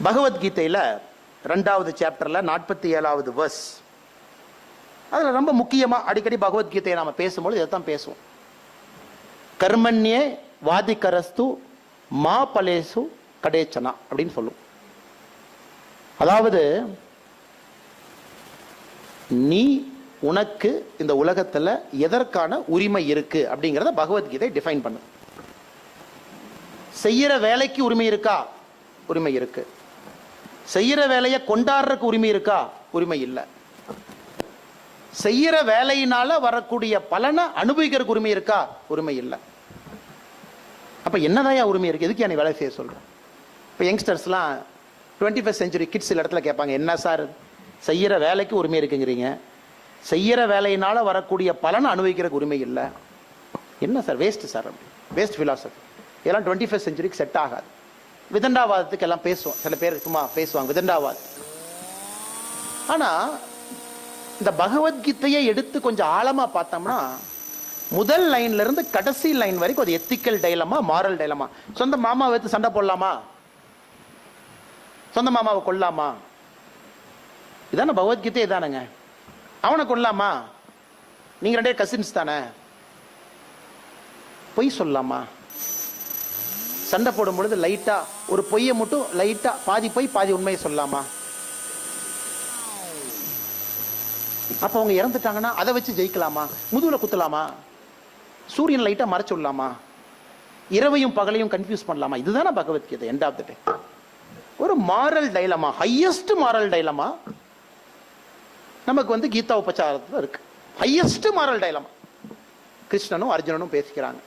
பகவத்கீதையில் 2வது சாப்டர்ல 47வது verse, அதில் ரொம்ப முக்கியமாக அடிக்கடி பகவத்கீதையை நாம் பேசும்போது இதைத்தான் பேசுவோம். கர்மண்யே வாதிகரஸ்து மா பலேசு கடேச்சனா அப்படின்னு சொல்லும். அதாவது நீ உனக்கு இந்த உலகத்துல எதற்கான உரிமை இருக்கு அப்படிங்கிறத பகவத்கீதை டிஃபைன் பண்ணு. செய்யற வேலைக்கு உரிமை இருக்கா? உரிமை இருக்கு. செய்யற வேலையை கொண்டாடுறதுக்கு உரிமை இருக்கா? உரிமை இல்லை. செய்யற வேலையினால வரக்கூடிய பலனை அனுபவிக்கிறதுக்கு உரிமை இருக்கா? உரிமை இல்லை. அப்ப என்னதான் உரிமை இருக்கு? எதுக்கு நீ வேலை செய்ய சொல்றேன்? இப்போ யங்ஸ்டர்ஸ்லாம் 21st century கிட்ஸ் சில இடத்துல கேட்பாங்க, என்ன சார் செய்யற வேலைக்கு உரிமை இருக்குங்கிறீங்க, செய்யற வேலையினால வரக்கூடிய பலனை அனுபவிக்கிறதுக்கு உரிமை இல்லை, என்ன sir waste sir? Waste philosophy. இதெல்லாம் 21st centuryக்கு செட் ஆகாது. விதண்டாவாதத்துக்கு எல்லாம் பேசுவோம், சில பேர் சும்மா பேசுவாங்க விதண்டாவாதம். ஆனா இந்த பகவத்கீதையை எடுத்து கொஞ்சம் ஆழமா பார்த்தோம்னா முதல் லைன்ல இருந்து கடைசி லைன் வரைக்கும் அது எத்திக்கல் டைலமா, மாரல் டைலமா. சொந்த மாமாவை வைத்து சண்டை போடலாமா? சொந்த மாமாவை கொல்லாமா? இதான பகவத்கீதை தானுங்க. அவனை கொல்லாமா? நீங்க 2 கசின்ஸ் தானே. பொய் சொல்லலாமா? சண்டை போடும் பொழுது லைட்டா ஒரு பொய்யை மட்டும் லைட்டா பாதி பொய் பாதி உண்மையை சொல்லலாமா? அப்ப அவங்க இறந்துட்டாங்கன்னா அதை வச்சு ஜெயிக்கலாமா? முதுகுல குத்தலாமா? சூரியன் லைட்டா மறைச்சு விடலாமா? இரவையும் பகலையும் கன்ஃபியூஸ் பண்ணலாமா? இதுதானே பகவத்கீதை. எண்ட் ஆஃப் தி டே ஒரு moral dilemma, highest moral dilemma நமக்கு கீதா உபச்சாரத்தில் இருக்கு. ஹையஸ்ட் மாரல் டைலமா கிருஷ்ணனும் அர்ஜுனனும் பேசிக்கிறாங்க.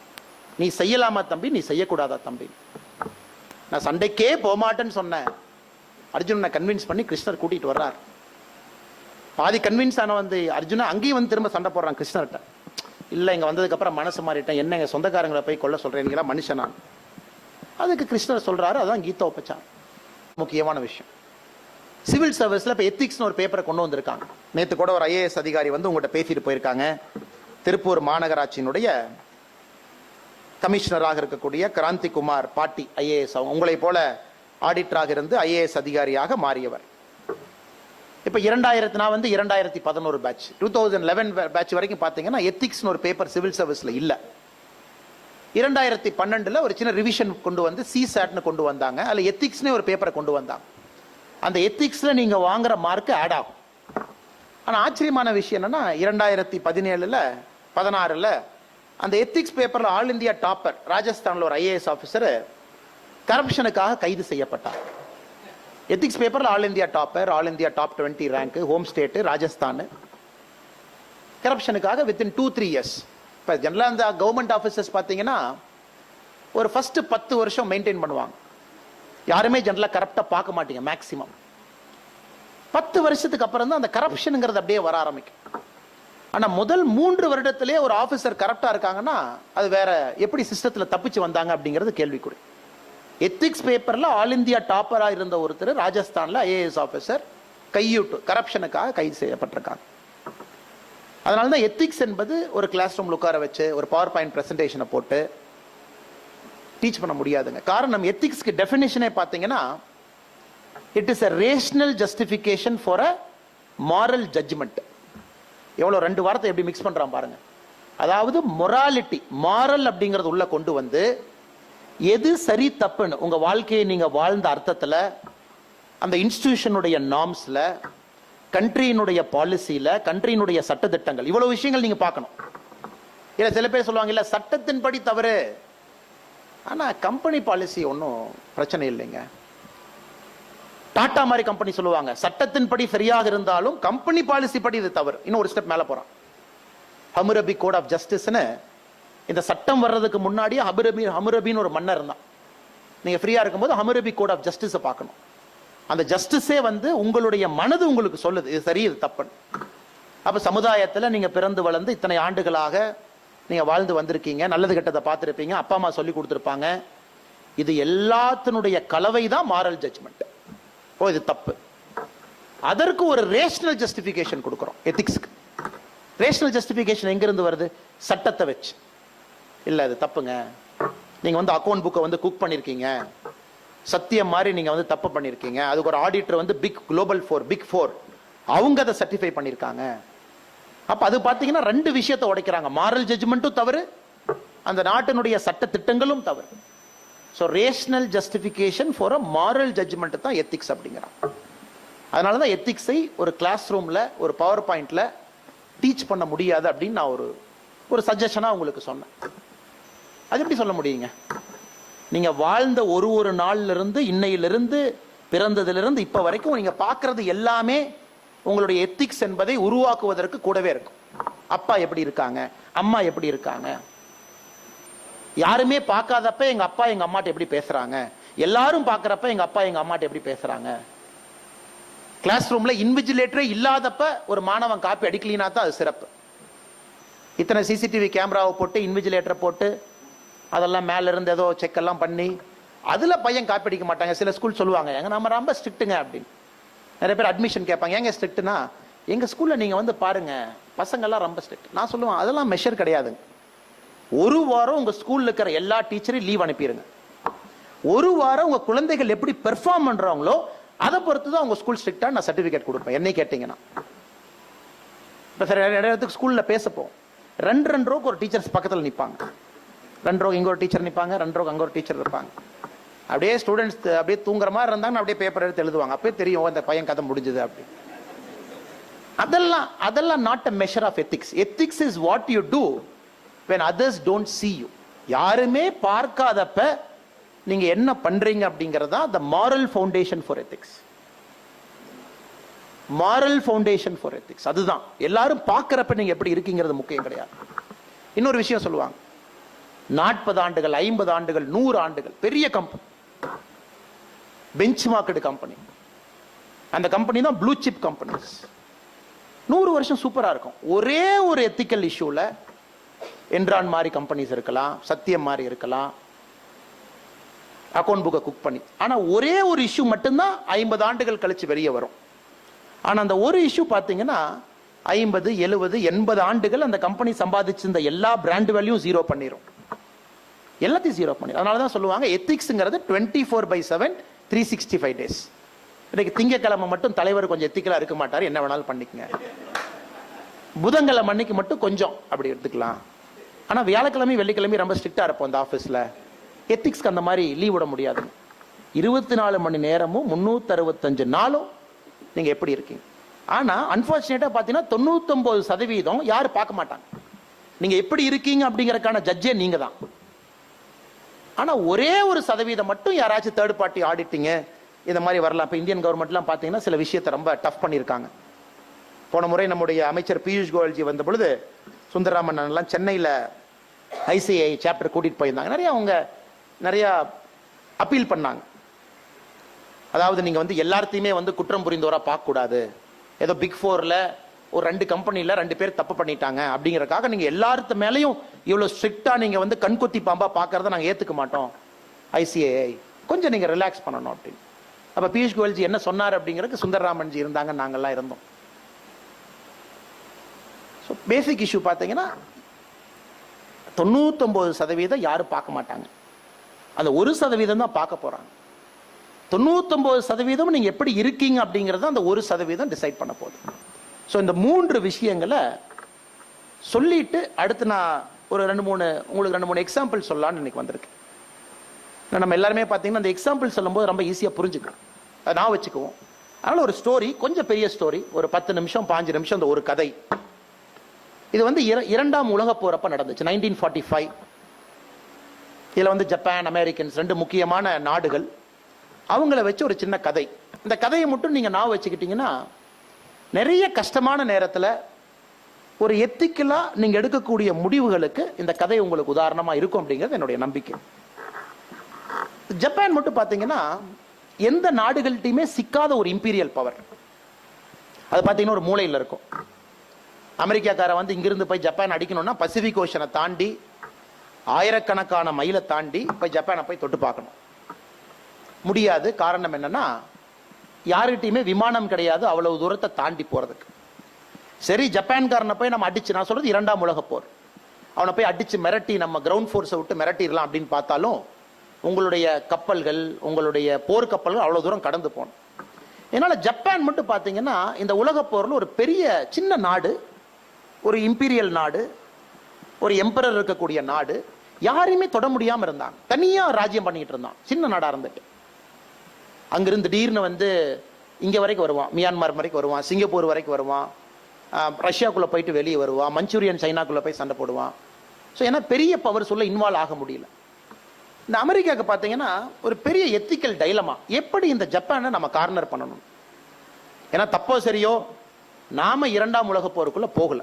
நீ செய்யலாமா தம்பி, நீ செய்யக்கூடாதா தம்பி? நான் சண்டைக்கே போமாட்டேன்னு சொன்னேன். அர்ஜுனனை கன்வின்ஸ் பண்ணி கிருஷ்ணர் கூட்டிட்டு வர்றார். பாதி கன்வின்ஸ் ஆன அர்ஜுனா அங்கேயும் திரும்ப சண்டை போடுறான் கிருஷ்ணர்கிட்ட. இல்லை இங்கே வந்ததுக்கு அப்புறம் மனசு மாறிட்டேன், என்ன எங்கள் சொந்தக்காரங்களை போய் கொல்ல சொல்றேன், மனுஷன் நான். அதுக்கு கிருஷ்ணர் சொல்றாரு, அதான் கீதா உபச்சாரம். முக்கியமான விஷயம். சிவில் சர்வீஸ்ல இப்போ எத்திக்ஸ்னு ஒரு பேப்பரை கொண்டு வந்திருக்காங்க. நேற்று கூட ஒரு IAS அதிகாரி உங்கள்கிட்ட பேசிட்டு போயிருக்காங்க. திருப்பூர் மாநகராட்சியினுடைய கமிஷனராக இருக்கக்கூடிய கிராந்தி குமார் பாட்டி IAS, அவங்க உங்களை போல ஆடிட்டராக இருந்து IAS அதிகாரியாக மாறியவர். இப்ப 2011 பேட்ச், 2011 பேட்ச் வரைக்கும் பாத்தீங்கன்னா எத்திக்ஸ்னு ஒரு பேப்பர் சிவில் சர்வீஸ்ல இல்ல. 2012 ஒரு சின்ன ரிவிஷன் கொண்டு வந்து CSATனு கொண்டு வந்தாங்க. அதுல எத்திக்ஸ்னே ஒரு பேப்பரை கொண்டு வந்தாங்க. அந்த எத்திக்ஸ்ல நீங்க வாங்குற மார்க் ஆட் ஆகும். ஆனா ஆச்சரியமான விஷயம் என்னன்னா 2017 16 அந்த எத்திக்ஸ் பேப்பர்ல ஆல் இந்தியா டாப்பர் ராஜஸ்தான்ல ஒரு IAS ஆபீசர் கரப்ஷனுக்காக கைது செய்யப்பட்டார். எத்திக்ஸ் பேப்பர்ல all India topper, all India top 20 rank, home state Rajasthan, கரப்ஷனுக்காக வித்தின் 2-3 இயர்ஸ். இப்போ ஜெனரலாக அந்த கவர்மெண்ட் ஆஃபீஸர்ஸ் பார்த்தீங்கன்னா ஒரு ஃபர்ஸ்ட் 10 வருஷம் மெயின்டைன் பண்ணுவாங்க. யாருமே ஜெனரலாக கரப்டாக பார்க்க மாட்டீங்க. மேக்சிமம் 10 வருஷத்துக்கு அப்புறம் தான் அந்த கரப்ஷனுங்கிறது அப்படியே வர ஆரம்பிக்கும். ஆனால் முதல் 3 வருடத்திலே ஒரு ஆஃபீஸர் கரப்டாக இருக்காங்கன்னா அது வேற எப்படி சிஸ்டத்தில் தப்பிச்சு வந்தாங்க அப்படிங்கிறது கேள்விக்குறி. எத்திக்ஸ் பேப்பர்ல ஆல் இந்தியா டாப்பரா இருந்த ஒருத்தர் ராஜஸ்தான்ல IAS ஆபீசர் கையூட்டு கரப்ஷனுக்காக கைது செய்யப்பட்டிருக்காங்க. அதனாலதான் எத்திக்ஸ் என்பது ஒரு கிளாஸ் ரூம்ல உட்கார வச்சு ஒரு பவர் பாயிண்ட் பிரசன்டேஷனை போட்டு டீச் பண்ண முடியாதுங்க. காரணம் எத்திக்ஸ்க்கு டெஃபினிஷனே பார்த்தீங்கன்னா it is a rational justification for a moral judgment. எவ்வளவு 2 வார்த்தை எப்படி மிக்ஸ் பண்றான் பாருங்க. அதாவது மொராலிட்டி, மாரல் அப்படிங்கறது உள்ள கொண்டு வந்து எது சரி தப்புன்னு உங்க வாழ்க்கையை நீங்க வாழ்ந்த அர்த்தத்துல அந்த இன்ஸ்டிடியூஷனுடைய நார்ம்ஸ்ல, கண்ட்ரியினுடைய பாலிசியில, கண்ட்ரியினுடைய சட்டத்திட்டங்கள், இவ்வளவு விஷயங்கள் நீங்க பார்க்கணும். இல்ல சில பேர் சொல்லுவாங்க இல்ல சட்டத்தின்படி தவறு, ஆனா கம்பெனி பாலிசி ஒன்றும் பிரச்சனை இல்லைங்க. டாடா மாதிரி கம்பெனி சொல்லுவாங்க சட்டத்தின்படி சரியாக இருந்தாலும் கம்பெனி பாலிசி படி இது தவறு. இன்னும் ஒரு ஸ்டெப் மேல போறான். ஹமுரபி கோட் ஆஃப் ஜஸ்டிஸ்னு இந்த சட்டம் வர்றதுக்கு முன்னாடியே ஹமுரபின்னு ஒரு மன்னர் இருந்தான். நீங்க ஃப்ரீயா இருக்கும்போது ஹமுரபி கோட் ஆஃப் ஜஸ்டிஸை பார்க்கணும். அந்த ஜஸ்டிஸே உங்களுடைய மனது உங்களுக்கு சொல்லுது இது சரி இது தப்புன்னு. அப்ப சமுதாயத்துல நீங்க பிறந்து வளர்ந்து இத்தனை ஆண்டுகளாக நீங்க வாழ்ந்து வந்திருக்கீங்க, நல்லது கெட்டதை பார்த்துருப்பீங்க, அப்பா அம்மா சொல்லி கொடுத்துருப்பாங்க. இது எல்லாத்தினுடைய கலவை தான் மாரல் ஜட்ஜ்மெண்ட். ஓ இது தப்பு, அதற்கு ஒரு ரேஷனல் ஜஸ்டிபிகேஷன் கொடுக்கிறோம். எத்திக்ஸ்க்கு ரேஷனல் ஜஸ்டிபிகேஷன் எங்க இருந்து வருது? சட்டத்தை வச்சு. இல்ல அது தப்புங்க, நீங்க அக்கவுண்ட் புக்கை குக் பண்ணிருக்கீங்க, சத்தியம் மாதிரி நீங்க வந்து தப்பு பண்ணிருக்கீங்க. அதுக்கு ஒரு ஆடிட்டர் வந்து பிக் ஃபோர் அவங்க அதை சர்டிஃபை பண்ணிருக்காங்க. அப்ப அது பாத்தீங்கன்னா ரெண்டு விஷயத்தை உடைக்கிறாங்க. மாரல் ஜட்ஜ்மெண்ட்டும் தவறு, அந்த நாட்டினுடைய சட்ட திட்டங்களும் தவறு. So rational justification for a moral judgement தான் எத்திக்ஸ் அப்படிங்கிறான். அதனால தான் எத்திக்ஸை ஒரு கிளாஸ் ரூம்ல ஒரு பவர் பாயிண்ட்ல டீச் பண்ண முடியாது அப்படின்னு நான் ஒரு சஜஷனா உங்களுக்கு சொன்னேன். அது எப்படி சொல்ல முடியுங்க? நீங்க வாழ்ந்த ஒரு நாள்ல இருந்து இன்னையிலிருந்து பிறந்ததிலிருந்து இப்ப வரைக்கும் நீங்க பார்க்கறது எல்லாமே உங்களுடைய எத்திக்ஸ் என்பதை உருவாக்குவதற்கு கூடவே இருக்கும். அப்பா எப்படி இருக்காங்க, அம்மா எப்படி இருக்காங்க, யாருமே பார்க்காதப்ப எங்க அப்பா எங்க அம்மாட்ட எப்படி பேசுறாங்க, எல்லாரும் பார்க்கறப்ப எங்க அப்பா எங்க அம்மாட்ட எப்படி பேசுறாங்க. கிளாஸ் ரூம்ல இன்விஜிலேட்டரே இல்லாதப்ப ஒரு மாணவன் காப்பி அடிக்கலினா தான் அது சிறப்பு. இத்தனை சிசிடிவி கேமராவை போட்டு இன்விஜிலேட்டரை போட்டு அதெல்லாம் மேல இருந்து ஏதோ செக் எல்லாம் பண்ணி அதுல பையன் காப்பி அடிக்க மாட்டாங்க. சில ஸ்கூல் சொல்லுவாங்க எங்க நம்ம ரொம்ப ஸ்ட்ரிக்ட்டுங்க அப்படின்னு. நிறைய பேர் அட்மிஷன் கேட்பாங்க, ஏங்க ஸ்ட்ரிக்ட்னா, எங்க ஸ்கூல்ல நீங்க வந்து பாருங்க பசங்கள்லாம் ரொம்ப ஸ்ட்ரிக்ட். நான் சொல்லுவேன் அதெல்லாம் மெஷர் கிடையாதுங்க. ஒரு வாரம் உங்க ஸ்கூல்ல இருக்கிற எல்லா டீச்சரையும் லீவ் அனுப்பிடுங்க. ஒரு வாரம் உங்க குழந்தைகள் எப்படி பெர்ஃபார்ம் பண்றாங்களோ அதை பொறுத்து தான் உங்க ஸ்கூல் ஸ்ட்ரிக்டா நான் சர்டிபிகேட் கொடுப்பேன். என்னை கேட்டீங்கன்னா இப்ப சில இடத்துக்கு ஸ்கூல்ல பேசப்போம், ரெண்டு ரோக்கு ஒரு டீச்சர்ஸ் பக்கத்தில் நிற்பாங்க. 2 ரோக்கு இங்க ஒரு டீச்சர் நிற்பாங்க, 2 ரோக்கு அங்க ஒரு டீச்சர் இருப்பாங்க. அப்படியே ஸ்டூடெண்ட்ஸ் அப்படியே தூங்குற மாதிரி இருந்தாங்கன்னா அப்படியே பேப்பர் எடுத்து எழுதுவாங்க. அப்பயே தெரியும் அந்த பையன் கதை முடிஞ்சது அப்படி. அதெல்லாம் not a measure of ethics. Ethics is what you do when others don't see you. யாருமே பார்க்காதப்ப நீங்க என்ன பண்றீங்க அப்படிங்கறதா the moral foundation for ethics. moral foundation for ethics அதுதான். எல்லாரும் பார்க்கறப்ப நீங்க எப்படி இருக்கீங்கிறது முக்கியம் கிடையாது. இன்னொரு விஷயம் சொல்லுவாங்க, 40 ஆண்டுகள் 50 ஆண்டுகள் 100 ஆண்டுகள் பெரிய கம்பெனி, பெஞ்ச் மார்க்கெட் கம்பெனி, அந்த கம்பெனி தான் ப்ளூ சிப் கம்பெனிஸ். 100 வருஷம் சூப்பரா இருக்கும். ஒரே ஒரு எத்திக்கல் இஷ்யூல என்ரான் மாதிரி கம்பெனிஸ் இருக்கலாம், சத்தியம் மாதிரி இருக்கலாம், அக்கௌண்ட் புக்கை குக் பண்ணி. ஆனா ஒரே ஒரு இஷ்யூ மட்டும்தான் 50 ஆண்டுகள் கழிச்சு வெளியே வரும். ஆனா அந்த ஒரு இஷ்யூ பாத்தீங்கன்னா 50 70 80 ஆண்டுகள் அந்த கம்பெனி சம்பாதிச்சிருந்த எல்லா பிராண்ட் வேல்யூ ஜீரோ பண்ணிரும், எல்லாத்தையும் ஜீரோ பண்ணி. அதனாலதான் சொல்லுவாங்க எத்திக்ஸ்ங்கிறது 24/7 365 டேஸ். இன்னைக்கு திங்கக்கிழமை மட்டும் தலைவர் கொஞ்சம் எத்திக்கலா இருக்க மாட்டாரு, என்ன வேணாலும் பண்ணிக்கங்க. புதன்கிழமை அன்னைக்கு மட்டும் கொஞ்சம் அப்படி எடுத்துக்கலாம். ஆனா வியாழக்கிழமை வெள்ளிக்கிழமை ரொம்ப ஸ்ட்ரிக்டா இருப்போம் அந்த ஆபீஸ்ல. எத்திக்ஸ்க்கு அந்த மாதிரி லீவ் விட முடியாது. 24 மணி நேரமும் 365 நாளும் நீங்க எப்படி இருக்கீங்க. ஆனா அன்பார்ச்சுனேட்டா பாத்தீங்கன்னா 99% யாரும் பார்க்க மாட்டாங்க. நீங்க எப்படி இருக்கீங்க அப்படிங்கறதுக்கான ஜட்ஜே நீங்க தான். ஆனா ஒரே ஒரு சதவீதம் மட்டும் யாராச்சும் தேர்ட் பார்ட்டி ஆடிட்டிங் இந்த மாதிரி வரலாம். இப்ப இந்தியன் கவர்மெண்ட்லாம் பாத்தீங்கன்னா சில விஷயத்தை ரொம்ப டஃப் பண்ணிருக்காங்க. போன முறை நம்முடைய அமைச்சர் பியூஷ் கோயல்ஜி வந்த பொழுது சுந்தரராமன் எல்லாம் சென்னையில ஐசிஐ சாப்டர் கூட்டிட்டு போயிருந்தாங்க. அவங்க நிறைய அப்பீல் பண்ணாங்க. அதாவது நீங்க வந்து எல்லாத்தையுமே வந்து குற்றம் புரிந்தவரா பார்க்க கூடாது, ஏதோ பிக் 4ல ஒரு 2 கம்பெனில 2 பேர் தப்பு பண்ணிட்டாங்க அப்படிங்கறதுக்காக நீங்க எல்லாருத்த மேலையும் இவ்வளவு ஸ்ட்ரிக்டா நீங்க வந்து கண்கொத்தி பாம்பா பாக்குறத நாங்க ஏத்துக்க மாட்டோம். ஐசிஐ கொஞ்சம் நீங்க ரிலாக்ஸ் பண்ணணும் அப்படின்னு. அப்ப பியூஷ் கோயல்ஜி என்ன சொன்னார் அப்படிங்கறதுக்கு சுந்தரராமன்ஜி இருந்தாங்க, நாங்கெல்லாம் இருந்தோம். பேசிக் இஷ்யூ பாத்தீங்கன்னா 99% யாரும் பார்க்க மாட்டாங்க, அந்த 1% தான் பார்க்க போறாங்க. 99% நீங்க எப்படி இருக்கீங்க அப்படிங்கறத அந்த 1% டிசைட் பண்ண போகுது. ஸோ இந்த 3 விஷயங்களை சொல்லிட்டு அடுத்து நான் ஒரு 2-3 எக்ஸாம்பிள் சொல்லலாம்னு இன்னைக்கு வந்திருக்கு. நம்ம எல்லாருமே பார்த்தீங்கன்னா அந்த எக்ஸாம்பிள் சொல்லும்போது ரொம்ப ஈஸியாக புரிஞ்சுக்கலாம், அதை நான் வச்சுக்குவோம். அதனால ஒரு ஸ்டோரி, கொஞ்சம் பெரிய ஸ்டோரி, ஒரு 10 நிமிஷம் 5 நிமிஷம் அந்த ஒரு கதை. இது வந்து 2ஆம் உலகப் போறப்ப நடந்துச்சு, 1945. இதுல வந்து ஜப்பான், அமெரிக்கன்ஸ் 2 முக்கியமான நாடுகள், அவங்கள வச்சு ஒரு சின்ன கதை. இந்த கதையை மட்டும் நீங்க நான் வச்சுக்கிட்டீங்கன்னா நிறைய கஷ்டமான நேரத்தில் ஒரு எத்திக்கலா நீங்க எடுக்கக்கூடிய முடிவுகளுக்கு இந்த கதை உங்களுக்கு உதாரணமா இருக்கும் அப்படிங்கிறது என்னுடைய நம்பிக்கை. ஜப்பான் மட்டும் பாத்தீங்கன்னா எந்த நாடுகள்கிட்டயுமே சிக்காத ஒரு இம்பீரியல் பவர். அது பாத்தீங்கன்னா ஒரு மூலையில் இருக்கும். அமெரிக்காக்கார வந்து இங்கிருந்து போய் ஜப்பான் அடிக்கணும்னா பசிபிக் ஓஷனை தாண்டி ஆயிரக்கணக்கான மைலை தாண்டி போய் ஜப்பானை போய் தொட்டு பார்க்கணும், முடியாது. காரணம் என்னன்னா யாருகிட்டையுமே விமானம் கிடையாது அவ்வளவு தூரத்தை தாண்டி போறதுக்கு. சரி, ஜப்பான்காரனை போய் நம்ம அடிச்சு, நான் சொல்றது 2ஆம் உலகப் போர், அவனை போய் அடிச்சு மிரட்டி நம்ம கிரவுண்ட் ஃபோர்ஸை விட்டு மிரட்டிடலாம் அப்படின்னு பார்த்தாலும் உங்களுடைய கப்பல்கள், உங்களுடைய போர் கப்பல்கள் அவ்வளவு தூரம் கடந்து போகணும். இதனால ஜப்பான் மட்டும் பார்த்தீங்கன்னா இந்த உலக போரில் ஒரு பெரிய சின்ன நாடு, ஒரு இம்பீரியல் நாடு, ஒரு எம்பரர் இருக்கக்கூடிய நாடு, யாரையுமே தொட முடியாம இருந்தாங்க. தனியா ராஜ்யம் பண்ணிட்டு இருந்தான், சின்ன நாடா இருந்துட்டு. அங்கிருந்து திடீர்னு வந்து இங்க வரைக்கும் வருவான், மியான்மர் வரைக்கும் வருவான், சிங்கப்பூர் வரைக்கும் வருவான், ரஷ்யாக்குள்ள போயிட்டு வெளியே வருவான், மஞ்சூரியன் சைனாக்குள்ள போய் சண்டை போடுவான். ஸோ ஏன்னா பெரிய பவர் சொல்ல இன்வால்வ் ஆக முடியல. இந்த அமெரிக்காவுக்கு பார்த்தீங்கன்னா ஒரு பெரிய எத்திக்கல் டைலமா, எப்படி இந்த ஜப்பானை நம்ம கார்னர் பண்ணணும். ஏன்னா தப்போ சரியோ நாம இரண்டாம் உலக போருக்குள்ள போகல.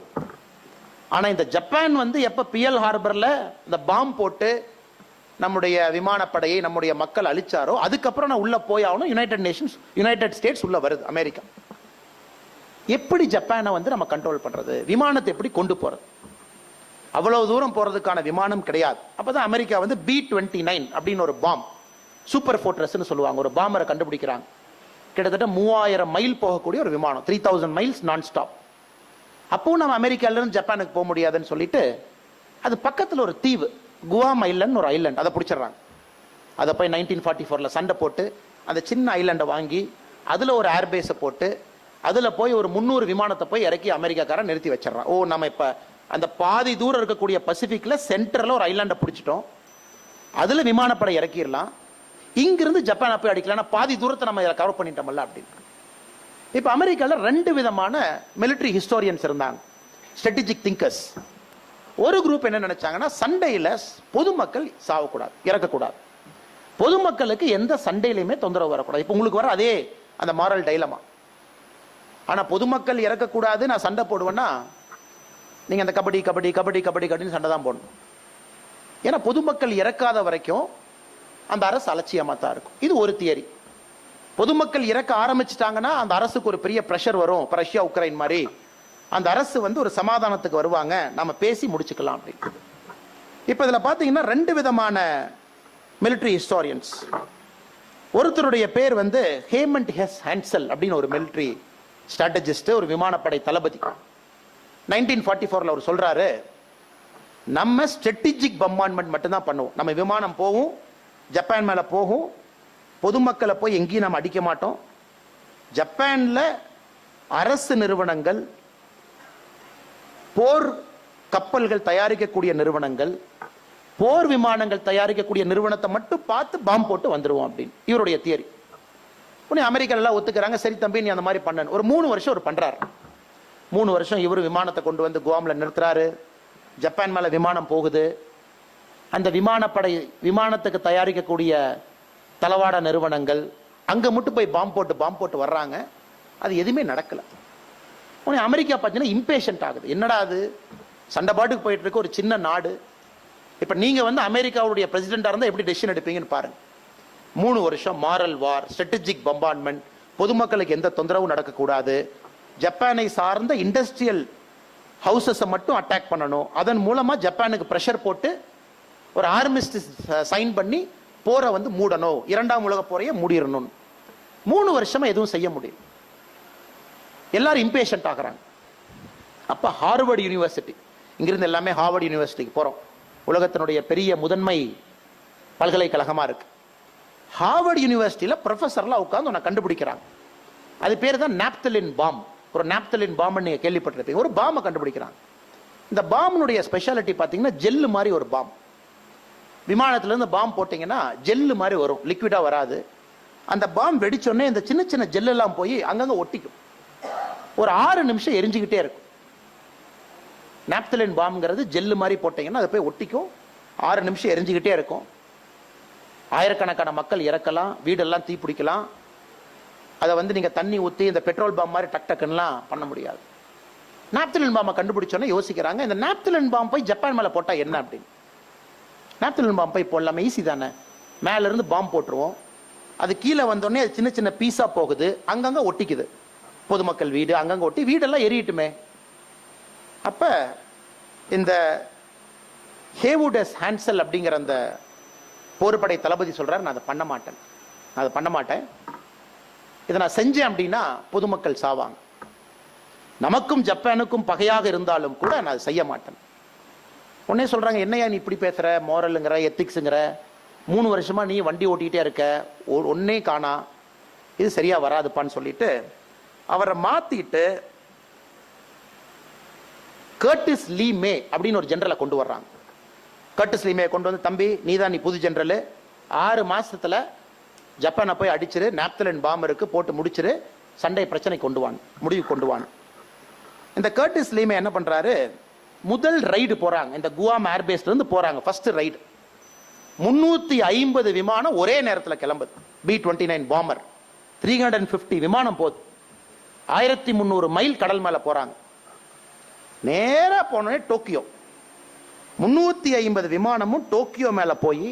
ஆனா இந்த ஜப்பான் வந்து எப்ப பியல் ஹார்பர்ல இந்த பாம் போட்டு நம்முடைய விமானப்படையை, நம்முடைய மக்கள் அழிச்சாரோ, அதுக்கப்புறம் நான் உள்ள போய் ஆகணும். யுனைடெட் ஸ்டேட்ஸ் உள்ள வருது, அமெரிக்கா. எப்படி ஜப்பானை வந்து நம்ம கண்ட்ரோல் பண்றது, விமானத்தை எப்படி கொண்டு போறது? அவ்வளவு தூரம் போறதுக்கான விமானம் கிடையாது. அப்பதான் அமெரிக்கா வந்து B-29 அப்படின்னு ஒரு பாம், சூப்பர் ஃபோர்ட்ரஸ்னு சொல்லுவாங்க, ஒரு பாம்பரை கண்டுபிடிக்கிறாங்க. கிட்டத்தட்ட 3000 மைல் போகக்கூடிய ஒரு விமானம், 3000 மைல்ஸ் நான் ஸ்டாப். அப்போ நம்ம அமெரிக்கால இருந்து ஜப்பானுக்கு போக முடியாதுன்னு சொல்லிட்டு அது பக்கத்தில் ஒரு தீவு, குவாம் ஐலண்ட் ஒரு ஐலண்ட், அதை பிடிச்சிடறாங்க. அதை போய் 1944ல சண்டை போட்டு அந்த சின்ன ஐலண்டை வாங்கி அதுல ஒரு ஏர்பேஸை போட்டு அதுல போய் ஒரு 300 விமானத்தை போய் இறக்கி அமெரிக்காக்காரன் நிறுத்தி வச்சிடறான். ஓ, நம்ம இப்ப அந்த பாதி தூரம் இருக்கக்கூடிய பசிபிக்ல சென்டர்ல ஒரு ஐலாண்டை பிடிச்சிட்டோம், அதுல விமானப்படை இறக்கிடலாம், இங்கிருந்து ஜப்பானை போய் அடிக்கலாம், பாதி தூரத்தை நம்ம கவர் பண்ணிட்டோம்ல அப்படின்னு. இப்ப அமெரிக்கால 2 விதமான மிலிட்டரி ஹிஸ்டோரியன்ஸ் இருந்தாங்க, ஸ்ட்ராட்டஜிக் திங்கர்ஸ். ஒரு குரூப் என்ன நினைச்சாங்கன்னா, சண்டையில பொதுமக்கள் சாவக்கூடாது, இறக்கக்கூடாது, பொதுமக்களுக்கு எந்த சண்டையிலுமே தொந்தரவு வரக்கூடாது. இப்ப உங்களுக்கு வர அதே அந்த மாரல் டைலமா. ஆனா பொதுமக்கள் இறக்கக்கூடாது, நான் சண்டை போடுவேன்னா நீங்க அந்த கபடி கபடி கபடி கபடி கபடின்னு சண்டை தான் போடணும். ஏன்னா பொதுமக்கள் இறக்காத வரைக்கும் அந்த அரசு அலட்சியமா தான் இருக்கும். இது ஒரு தியரி. பொதுமக்கள் இறக்க ஆரம்பிச்சிட்டாங்கன்னா அந்த அரசுக்கு ஒரு பெரிய பிரஷர் வரும், ரஷ்யா உக்ரைன் மாதிரி. அந்த அரசு வந்து ஒரு சமாதானத்துக்கு வருவாங்க, நம்ம பேசி முடிச்சுக்கலாம் அப்படின்னு. இப்ப இதுல பாத்தீங்கன்னா 2 விதமான மிலிட்டரி ஹிஸ்டோரியன்ஸ். ஒருத்தருடைய பேர் வந்து ஹேமண்ட் ஹெஸ் ஹான்சல் அப்படின்னு ஒரு மிலிட்டரி ஸ்ட்ராட்டஜிஸ்ட், ஒரு விமானப்படை தளபதி. 1944ல அவர் சொல்றாரு, நம்ம ஸ்ட்ராட்டஜிக் பம்பார்ட்மெண்ட் மட்டும் தான் பண்ணுவோம். நம்ம விமானம் போகும், ஜப்பான் மேல போகும், பொதுமக்களை போய் எங்கேயும் நம்ம அடிக்க மாட்டோம். ஜப்பான்ல அரசு நிறுவனங்கள், போர் கப்பல்கள் தயாரிக்கக்கூடிய நிறுவனங்கள், போர் விமானங்கள் தயாரிக்கக்கூடிய நிறுவனத்தை மட்டும் பார்த்து பாம்பு போட்டு வந்துருவோம் அப்படின்னு இவருடைய தியரி. அமெரிக்கா எல்லாம் ஒத்துக்கிறாங்க, சரி தம்பி நீ அந்த மாதிரி பண்ணணும். ஒரு 3 வருஷம் அவர் பண்றாரு. 3 வருஷம் இவரு விமானத்தை கொண்டு வந்து குவாம்ல நிறுத்துறாரு. ஜப்பான் மேல விமானம் போகுது. அந்த விமானப்படை, விமானத்துக்கு தயாரிக்கக்கூடிய தளவாட நிறுவனங்கள் அங்க மட்டும் போய் பாம்பு போட்டு வர்றாங்க. அது எதுவுமே நடக்கல. அமெரிக்கா பார்த்தீங்கன்னா இம்பேஷண்ட் ஆகுது. என்னடா அது, சண்டை பாட்டுக்கு போயிட்டு இருக்க ஒரு சின்ன நாடு. இப்ப நீங்க வந்து அமெரிக்காவுடைய பிரசிடென்டா இருந்தா எப்படி டெசிஷன் எடுப்பீங்கன்னு பாருங்க. 3 வருஷம் மாரல் வார், ஸ்ட்ராட்டஜிக் பம்பார்ட்மெண்ட், பொதுமக்களுக்கு எந்த தொந்தரவும் நடக்கக்கூடாது, ஜப்பானை சார்ந்த இண்டஸ்ட்ரியல் ஹவுசஸை மட்டும் அட்டாக் பண்ணணும், அதன் மூலமா ஜப்பானுக்கு பிரஷர் போட்டு ஒரு ஆர்மிஸ்டிஸ் சைன் பண்ணி போரை வந்து மூடணும், 2ஆம் உலக போரையே மூடிடணும். 3 வருஷமா எதுவும் செய்ய முடியும். எல்லாரும் இம்பேஷண்ட் ஆகிறாங்க. அப்ப ஹார்வர்ட் யூனிவர்சிட்டி, இங்கிருந்து எல்லாமே ஹார்வர்ட் யூனிவர்சிட்டிக்கு போறோம், உலகத்தினுடைய பெரிய முதன்மை பல்கலைக்கழகமா இருக்கு. ஹார்வர்ட் யூனிவர்சிட்டியில ப்ரொஃபஸர்லாம் உட்கார்ந்து உன்னை கண்டுபிடிக்கிறாங்க. அது பேர் தான் நாப்தலின் பாம். ஒரு நாப்தலின் பாம் நீங்க கேள்விப்பட்டிருப்பீங்க. ஒரு பாம்பை கண்டுபிடிக்கிறாங்க. இந்த பாம்பினுடைய ஸ்பெஷாலிட்டி பாத்தீங்கன்னா ஜெல்லு மாதிரி ஒரு பாம். விமானத்துல இருந்து பாம் போட்டீங்கன்னா ஜெல்லு மாதிரி வரும், லிக்விடா வராது. அந்த பாம் வெடிச்சோடனே இந்த சின்ன சின்ன ஜெல் எல்லாம் போய் அங்கங்க ஒட்டிக்கும். ஒரு 6 நிமிஷம் எரிஞ்சுக்கிட்டே இருக்கும். நாப்தலின் பாம்ங்கிறது ஜெல்லு மாதிரி போட்டீங்கன்னா அதை போய் ஒட்டிக்கும், 6 நிமிஷம் எரிஞ்சுக்கிட்டே இருக்கும். ஆயிரக்கணக்கான மக்கள் இறக்கலாம், வீடெல்லாம் தீப்பிடிக்கலாம். அதை வந்து நீங்க தண்ணி ஊற்றி இந்த பெட்ரோல் பாம் மாதிரி டக் டக்குலாம் பண்ண முடியாது. நாப்தலின் பாம்பை கண்டுபிடிச்சோன்னே யோசிக்கிறாங்க, இந்த நாப்தலின் பாம் போய் ஜப்பான் மேல போட்டா என்ன அப்படின்னு. நாப்தலின் பாம் போய் போடலாமே, ஈஸி தானே, மேல இருந்து பாம்பு போட்டுருவோம், அது கீழே வந்தோடனே அது சின்ன சின்ன பீஸா போகுது, அங்கங்க ஒட்டிக்குது, பொதுமக்கள் வீடு அங்கங்க ஒட்டி வீடெல்லாம் எரியட்டுமே. அப்ப இந்த ஹேவுட் எஸ் ஹான்சல் அப்படிங்கிற அந்த போர்படை தளபதி சொல்றாரு, நான் அதை பண்ண மாட்டேன், நான் அதை பண்ண மாட்டேன், இதை நான் செஞ்சேன் அப்படின்னா பொதுமக்கள் சாவாங்க, நமக்கும் ஜப்பானுக்கும் பகையாக இருந்தாலும் கூட நான் செய்ய மாட்டேன். உடனே சொல்றாங்க, என்னையா நீ இப்படி பேசுற, மோரலுங்கிற எத்திக்ஸுங்கிற, 3 வருஷமா நீ வண்டி ஓட்டிகிட்டே இருக்க, ஒன்னே காணா, இது சரியா வராதுப்பான்னு சொல்லிட்டு அவரை மாத்திட்டு கர்டிஸ் லீ மே அப்படின்னு ஒரு ஜெனரலை கொண்டு வர்றாங்க. கர்டிஸ் லீ மே கொண்டு வந்து, தம்பி நீ புது ஜெனரல், 6 மாசத்துல ஜப்பானை போய் அடிச்சிரு, நாப்தலின் பாம் இருக்கு, போட்டு முடிச்சிரு, சண்டை பிரச்சனை முடிவு கொண்டு வான். இந்த கர்டிஸ் லீ மே என்ன பண்றாரு, முதல் ரைடு போறாங்க, இந்த குவாம் ஏர்பேஸ்ல இருந்து போறாங்க. ஃபர்ஸ்ட் ரைடு 350 விமானம் ஒரே நேரத்தில் கிளம்புது. B-29 பாம்பர் 350 விமானம் போகுது. 1300 மைல் கடல் மேல போறாங்க. நேரா போனே டோக்கியோ. 350 விமானமும் டோக்கியோ மேல போய்,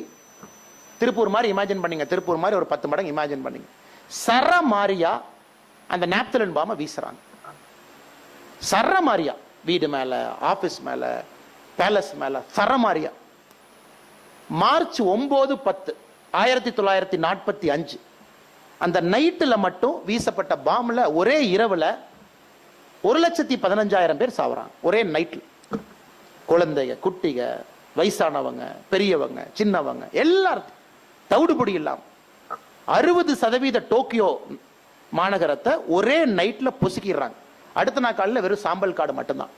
திருப்பூர் மாதிரி இமேஜின் பண்ணீங்க, திருப்பூர் மாதிரி ஒரு 10 மடங்கு இமேஜின் பண்ணீங்க, சரமாரியா அந்த நாப்தலின் பாம்பை வீசுறாங்க. சரமாரியா வீடு மேல, ஆபீஸ் மேல, பேலஸ் மேல சரமாரியா. மார்ச் 9-10 1945 அந்த நைட்டுல மட்டும் வீசப்பட்ட பாம்புல ஒரே இரவுல 1,15,000 பேர் சாவறாங்க. ஒரே நைட்ல. குழந்தைங்க, குட்டிக, வயசானவங்க, பெரியவங்க, சின்னவங்க எல்லாரும் தவிடுபடி இல்லாம 60% டோக்கியோ மாநகரத்தை ஒரே நைட்ல பொசுக்கிடுறாங்க. அடுத்த நாள் காலையில் வெறும் சாம்பல் காடு மட்டும்தான்.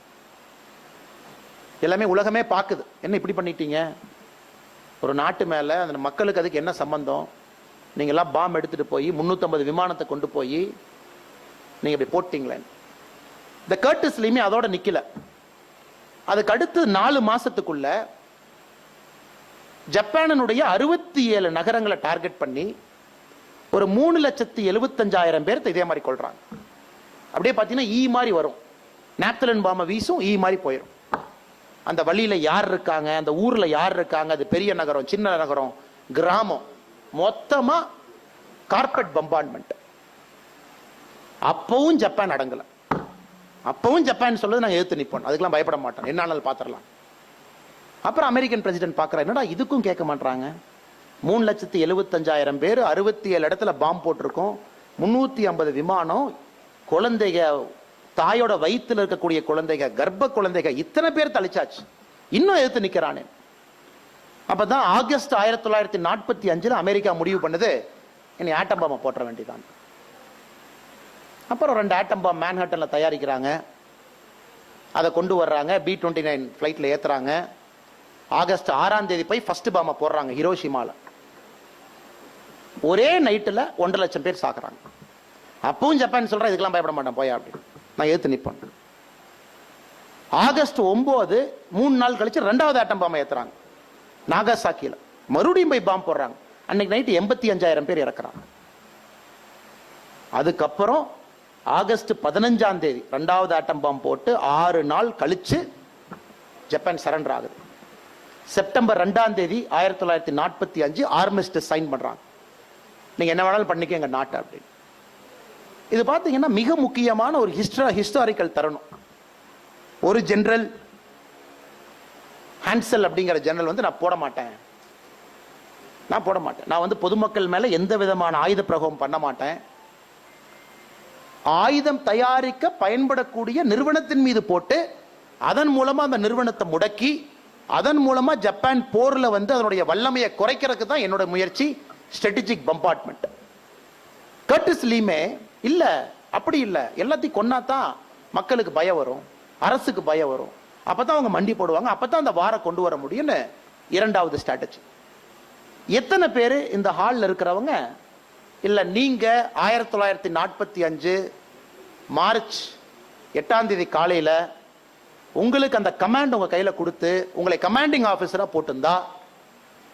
எல்லாமே உலகமே பார்க்குது, என்ன இப்படி பண்ணிட்டீங்க, ஒரு நாட்டு மேல அந்த மக்களுக்கு அதுக்கு என்ன சம்பந்தம், நீங்க எல்லாம் பாம் எடுத்துட்டு போய் 350 விமானத்தை கொண்டு போய் நீங்க இப்படி போட்டீங்களே. இந்த கர்டிஸ் லீ மே அதோட நிக்கல. அதுக்கு அடுத்து 4 மாசத்துக்குள்ள ஜப்பானுடைய 67 நகரங்களை டார்கெட் பண்ணி ஒரு 3,75,000 பேர் இதே மாதிரி கொள்றாங்க. அப்படியே பார்த்தீங்கன்னா ஈ மாதிரி வரும், நாப்தலின் பாம்பை வீசும், ஈ மாதிரி போயிடும். அந்த வழியில யார் இருக்காங்க, அந்த ஊர்ல யார் இருக்காங்க, அது பெரிய நகரம், சின்ன நகரம், கிராமம், மொத்தமா கார்பெட் பம்பார்ட்மெண்ட். அப்பவும் ஜப்பான் அடங்கல. அப்பவும் ஜப்பான் சொல்றது நாங்க எதிர்த்து நிப்போம், அதுக்கெல்லாம் பயப்பட மாட்டோம், என்ன ஆனாலும் பாத்திரலாம். அப்புறம் அமெரிக்கன் பிரசிடென்ட் பார்க்கறாரு, என்னடா இதுக்கும் கேட்க மாட்டாங்க, 3,75,000 பேர், 67 இடத்துல பாம்பு போட்டிருக்கோம், 350 விமானம், குழந்தைங்க, தாயோட வயிற்றுல இருக்கக்கூடிய குழந்தைங்க, கர்ப்ப குழந்தைங்க, இத்தனை பேர் தளிச்சாச்சு, இன்னும் எதிர்த்து நிக்கிறானே. அப்பதான் ஆகஸ்ட் 1945 அமெரிக்கா முடிவு பண்ணுது, இனி ஆட்டம் பாம்பை போட்ட வேண்டியதான். அப்புறம் 2 ஆட்டம் பாம்பு மேன்ஹட்டன்ல தயாரிக்கிறாங்க, அதை கொண்டு வர்றாங்க, B-29 ஃபிளைட்ல ஏத்துறாங்க. ஆகஸ்ட் 6ஆம் தேதி போய் ஃபர்ஸ்ட் பாம்பை போடுறாங்க ஹிரோஷிமால. ஒரே நைட்டுல 1.5 லட்சம் பேர் சாகுறாங்க. அப்பவும் ஜப்பான் சொல்றா, இதுக்கெல்லாம் பயப்பட மாட்டேன் போயா அப்படி, நான் ஏத்து நிப்பேன். ஆகஸ்ட் 9 3 நாள் கழிச்சு 2வது ஆட்டம் பாம்பை ஏத்துறாங்க நாகாசாக்கில. மறுபடியும் போய் பாம்பு போடுறாங்க. அன்னைக்கு நைட்டு 85,000 பேர் இறக்குறாங்க. அதுக்கப்புறம் ஆகஸ்ட் 15ஆம் தேதி 2வது ஆட்டம் பாம்பு போட்டு 6 நாள் கழிச்சு ஜப்பான் சரண்டர் ஆகுது. செப்டம்பர் 2ஆம் தேதி 1945 ஆர்மிஸ்டிஸ் சைன் பண்றாங்க, நீங்க என்ன வேணாலும் பண்ணிக்க எங்க நாட்டை அப்படின்னு. இது பாத்தீங்கன்னா மிக முக்கியமான ஒரு ஹிஸ்டாரிக்கல் தருணம். ஒரு ஜெனரல் ஹான்சல் அப்படிங்கிற ஜெனரல் வந்து நான் போட மாட்டேன், நான் வந்து பொதுமக்கள் மேல எந்த விதமான ஆயுத பிரயோகம் பண்ண மாட்டேன், ஆயுதம் தயாரிக்க பயன்படக்கூடிய நிறுவனத்தின் மீது போட்டு அதன் மூலமா அந்த நிறுவனத்தை முடக்கி அதன் மூலமா ஜப்பான் போர்ல வந்து அதனுடைய வல்லமையை குறைக்கிறதுக்கு தான் என்னோட முயற்சி, ஸ்ட்ராட்டஜிக் பம்பார்ட்மெண்ட். கர்டிஸ் லீ மே இல்ல, அப்படி இல்ல, எல்லாத்தையும் கொன்னாதான் மக்களுக்கு பயம் வரும், அரசுக்கு பயம் வரும், அப்பதான் அவங்க மண்டி போடுவாங்க, அப்பதான் அந்த வார கொண்டு வர முடியும்னு 2வது ஸ்ட்ராட்டஜி. எத்தனை பேரு இந்த ஹால்ல இருக்கிறவங்க இல்ல நீங்க 1945 மார்ச் 8ஆம் தேதி காலையில உங்களுக்கு அந்த கமாண்ட் உங்க கையில கொடுத்து உங்களை கமாண்டிங் ஆபீசரா போட்டிருந்தா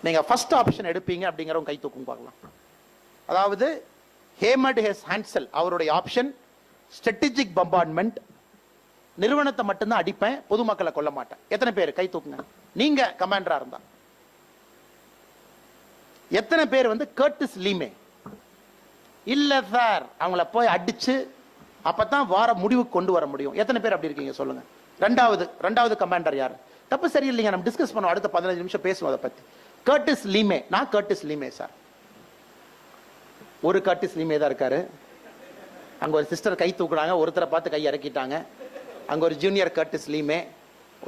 நீங்க ஃபர்ஸ்ட் ஆப்ஷன் எடுப்பீங்க அப்படிங்கிறவங்க கை தூக்கும் பார்க்கலாம். அதாவது ஹேமட் ஹெஸ் ஹான்சல் அவருடைய ஆப்ஷன் ஸ்ட்ராட்டஜிக் பம்பார்ட்மெண்ட், நிறுவனத்தை மட்டும்தான் அடிப்பேன், பொதுமக்களை கொல்ல மாட்டேன். எத்தனை பேர் கை தூக்குங்க நீங்க கமாண்டரா இருந்தா? எத்தனை பேர் வந்து கர்டிஸ் லீ மே இல்ல சார் அவங்கள போய் அடிச்சு அப்பதான் வார முடிவுக்கு கொண்டு வர முடியும்? எத்தனை பேர் அப்படி இருக்கீங்க சொல்லுங்க. ரெண்டாவது கமாண்டர் யாரு? தப்பு சரியில்லைங்க, நம்ம டிஸ்கஸ் பண்ணுவோம், அடுத்த 15 நிமிஷம் பேசுவோம் அதை பத்தி. கர்டிஸ் லீ மே, நான் கர்டிஸ் லீ மே சார். ஒரு கர்டிஸ் லீ மே தான் இருக்காரு. அங்க ஒரு சிஸ்டர் கை தூக்குறாங்க, ஒருத்தரை பார்த்து கை இறக்கிட்டாங்க. அங்க ஒரு ஜூனியர் கர்டிஸ் லீ மே,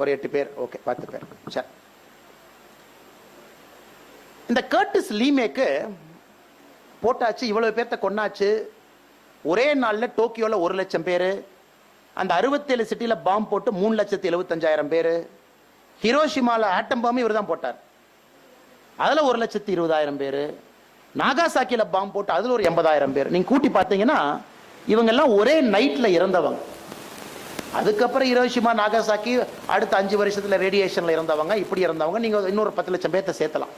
ஒரு 8 பேர், ஓகே 10 பேர். சரி, இந்த கர்டிஸ் லீமேக்கு போட்டாச்சு, இவ்வளவு பேர்த்த கொன்னாச்சு. ஒரே நாள்ல டோக்கியோல 1,00,000 பேரு, அந்த 67 சிட்டில பாம்பு போட்டு 3,75,000 பேரு. ஹிரோஷிமால ஆட்டம் பாம்பு இவர் தான் போட்டார், அதுல 1,20,000 பேரு. நாகாசாக்கில பாம்பு போட்டு அதுல ஒரு 80,000 பேர். நீங்க கூட்டி பார்த்தீங்கன்னா இவங்க எல்லாம் ஒரே நைட்ல இறந்தவங்க. அதுக்கப்புறம் ஹிரோஷிமா நாகாசாக்கி அடுத்த 5 வருஷத்துல ரேடியேஷன்ல இறந்தவங்க, இப்படி இறந்தவங்க நீங்க இன்னொரு 10,00,000 பேர்த்த சேர்த்தலாம்.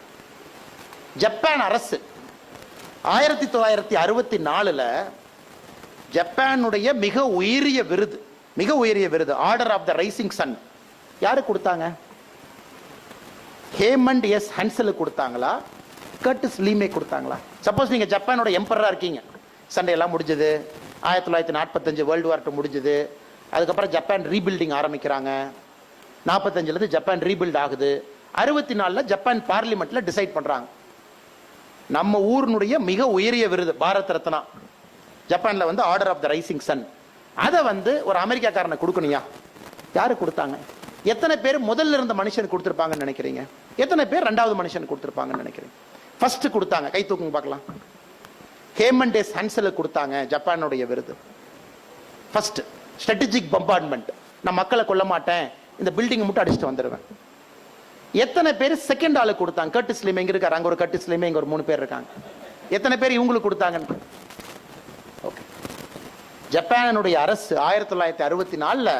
ஜப்பான் அரசு 1964ல ஜப்பானுடைய மிக உயரிய விருது order of the rising sun யாரு கொடுத்தாங்க? ஹேமண்ட் எஸ் ஹன்சலுக்கு கொடுத்தாங்களா, கர்டிஸ் லீமே கொடுத்தாங்களா? சப்போஸ் நீங்க ஜப்பானோட எம்பரரா இருக்கீங்க, சண்டையெல்லாம் முடிஞ்சது, 1945 வேர்ல்டு வார் 2 முடிஞ்சது, அதுக்கப்புறம் ஜப்பான் ரீபில்டிங் ஆரம்பிக்கிறாங்க, 45ல ஜப்பான் ரீபில்ட் ஆகுது, 64ல ஜப்பான் பார்லிமெண்ட்ல டிசைட் பண்றாங்க நம்ம ஊரினுடைய மிக உயரிய விருது பாரத் ரத்னா, ஜப்பான்ல வந்து order of the rising sun, அதை வந்து ஒரு அமெரிக்காக்காரனை கொடுக்கணுயா. யாரு கொடுத்தாங்க? எத்தனை பேர் முதல்ல இருந்த மனுஷன் கொடுத்திருப்பாங்கன்னு நினைக்கிறீங்க? எத்தனை பேர் ரெண்டாவது மனுஷன் கொடுத்திருப்பாங்கன்னு நினைக்கிறீங்க? ஃபர்ஸ்ட் கொடுத்தாங்க, கை தூக்குங்க பார்க்கலாம். ஹேமண்ட் எஸ் ஹன்சலுக்கு கொடுத்தாங்க ஜப்பானுடைய விருது. ஃபர்ஸ்ட் ஸ்ட்ராட்டஜிக் பம்பார்ட்மெண்ட், நான் மக்களை கொல்ல மாட்டேன், இந்த பில்டிங் மட்டும் அடிச்சுட்டு வந்துடுவேன். எத்தனை பேர் செகண்ட் ஆளு கொடுத்தாங்க? கர்டிஸ் லீமே இங்க இருக்காரு, அங்க ஒரு கர்டிஸ் லீமே, இங்க ஒரு 3 பேர் இருக்காங்க. எத்தனை பேர் இவங்களுக்கு கொடுத்தாங்க? ஓகே, ஜப்பானுடைய அரசு 1964ல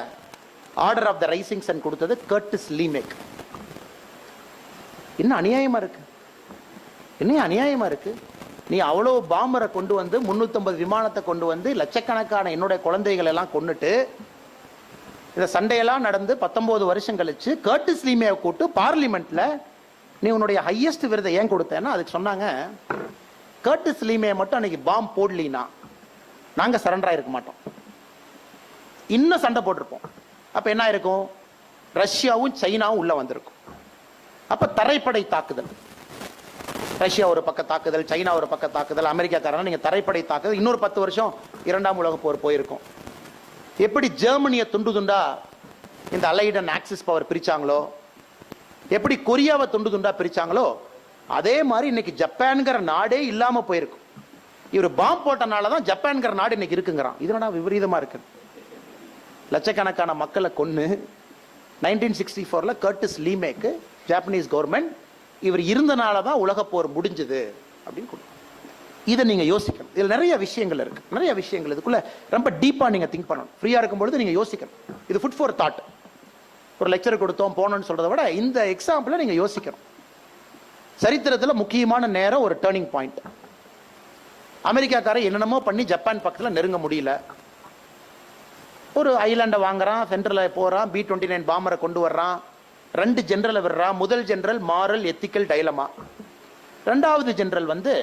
order of the rising sun கொடுத்தது கர்டிஸ் லீமேக். என்ன அநியாயமா இருக்கு, என்ன அநியாயமா இருக்கு. நீ அவ்வளவு பாம்பரை கொண்டு வந்து 350 விமானத்தை கொண்டு வந்து லட்சக்கணக்கான என்னுடைய குழந்தைகள் எல்லாம் கொண்டுட்டு இந்த சண்டையெல்லாம் நடந்து 19 வருஷம் கழிச்சு கர்டிஸ் லீமேவை கூட்டு பார்லிமெண்ட்ல நீ உன்னுடைய ஹையஸ்ட் விருதை ஏன் கொடுத்தேன்னா அதுக்கு சொன்னாங்க, கர்டிஸ் லீமே மட்டும் அன்னைக்கு பாம்பு போடலினா நாங்க சரண்டர் ஆயிருக்க மாட்டோம், இன்னும் சண்டை போட்டிருப்போம். அப்ப என்ன இருக்கும்? ரஷ்யாவும் சைனாவும் உள்ள வந்திருக்கும். அப்ப தரைப்படை தாக்குதல், ரஷ்யா ஒரு பக்கம் தாக்குதல், சைனா ஒரு பக்கம் தாக்குதல், அமெரிக்காக்காரன் நீங்க தரைப்படை தாக்குதல், இன்னொரு 10 வருஷம் 2ஆம் உலக போர் போயிருக்கும். எப்படி ஜெர்மனியை துண்டு துண்டா இந்த அலைட் அண்ட் ஆக்சிஸ் பவர் பிரிச்சாங்களோ, எப்படி கொரியாவை துண்டு துண்டா பிரிச்சாங்களோ, அதே மாதிரி இன்னைக்கு ஜப்பான்கிற நாடே இல்லாம போயிருக்கும். இவர் பாம்பு போட்டனாலதான் ஜப்பான்கிற நாடு இன்னைக்கு இருக்குங்கிறான். இதனடா விபரீதமா இருக்கு. லட்சக்கணக்கான மக்களை கொன்னு 1964ல கர்டிஸ் லீமேக்கு ஜப்பானீஸ் கவர்மெண்ட் இவர் இருந்தனாலதான் உலக போர் முடிஞ்சது அப்படின்னு. இதை நீங்க யோசிக்கணும். இதுல நிறைய விஷயங்கள் இருக்கு, நிறைய விஷயங்கள் இதுக்குள்ள ரொம்ப டீப்பா நீங்க திங்க் பண்ணணும். ஃப்ரீயா இருக்கும் பொழுது நீங்க யோசிக்கணும். இது ஃபுட் ஃபார் தாட். ஒரு லெக்சர் கொடுத்தோம் போனோம்னு சொல்றதை விட இந்த எக்ஸாம்பிள நீங்க யோசிக்கணும். சரித்திரத்துல முக்கியமான நேரம், ஒரு டேர்னிங் பாயிண்ட். அமெரிக்காக்காரன் என்னென்னமோ பண்ணி ஜப்பான் பக்கத்துல நெருங்க முடியல. ஒரு ஐலாண்டை வாங்குறான், சென்ட்ரல போறான், B-29 பாம்பரை கொண்டு வர்றான், 2 ஜெனரலை விடுறான். முதல் ஜெனரல் மாரல் எத்திக்கல் டைலமா, 2வது ஜெனரல் வந்து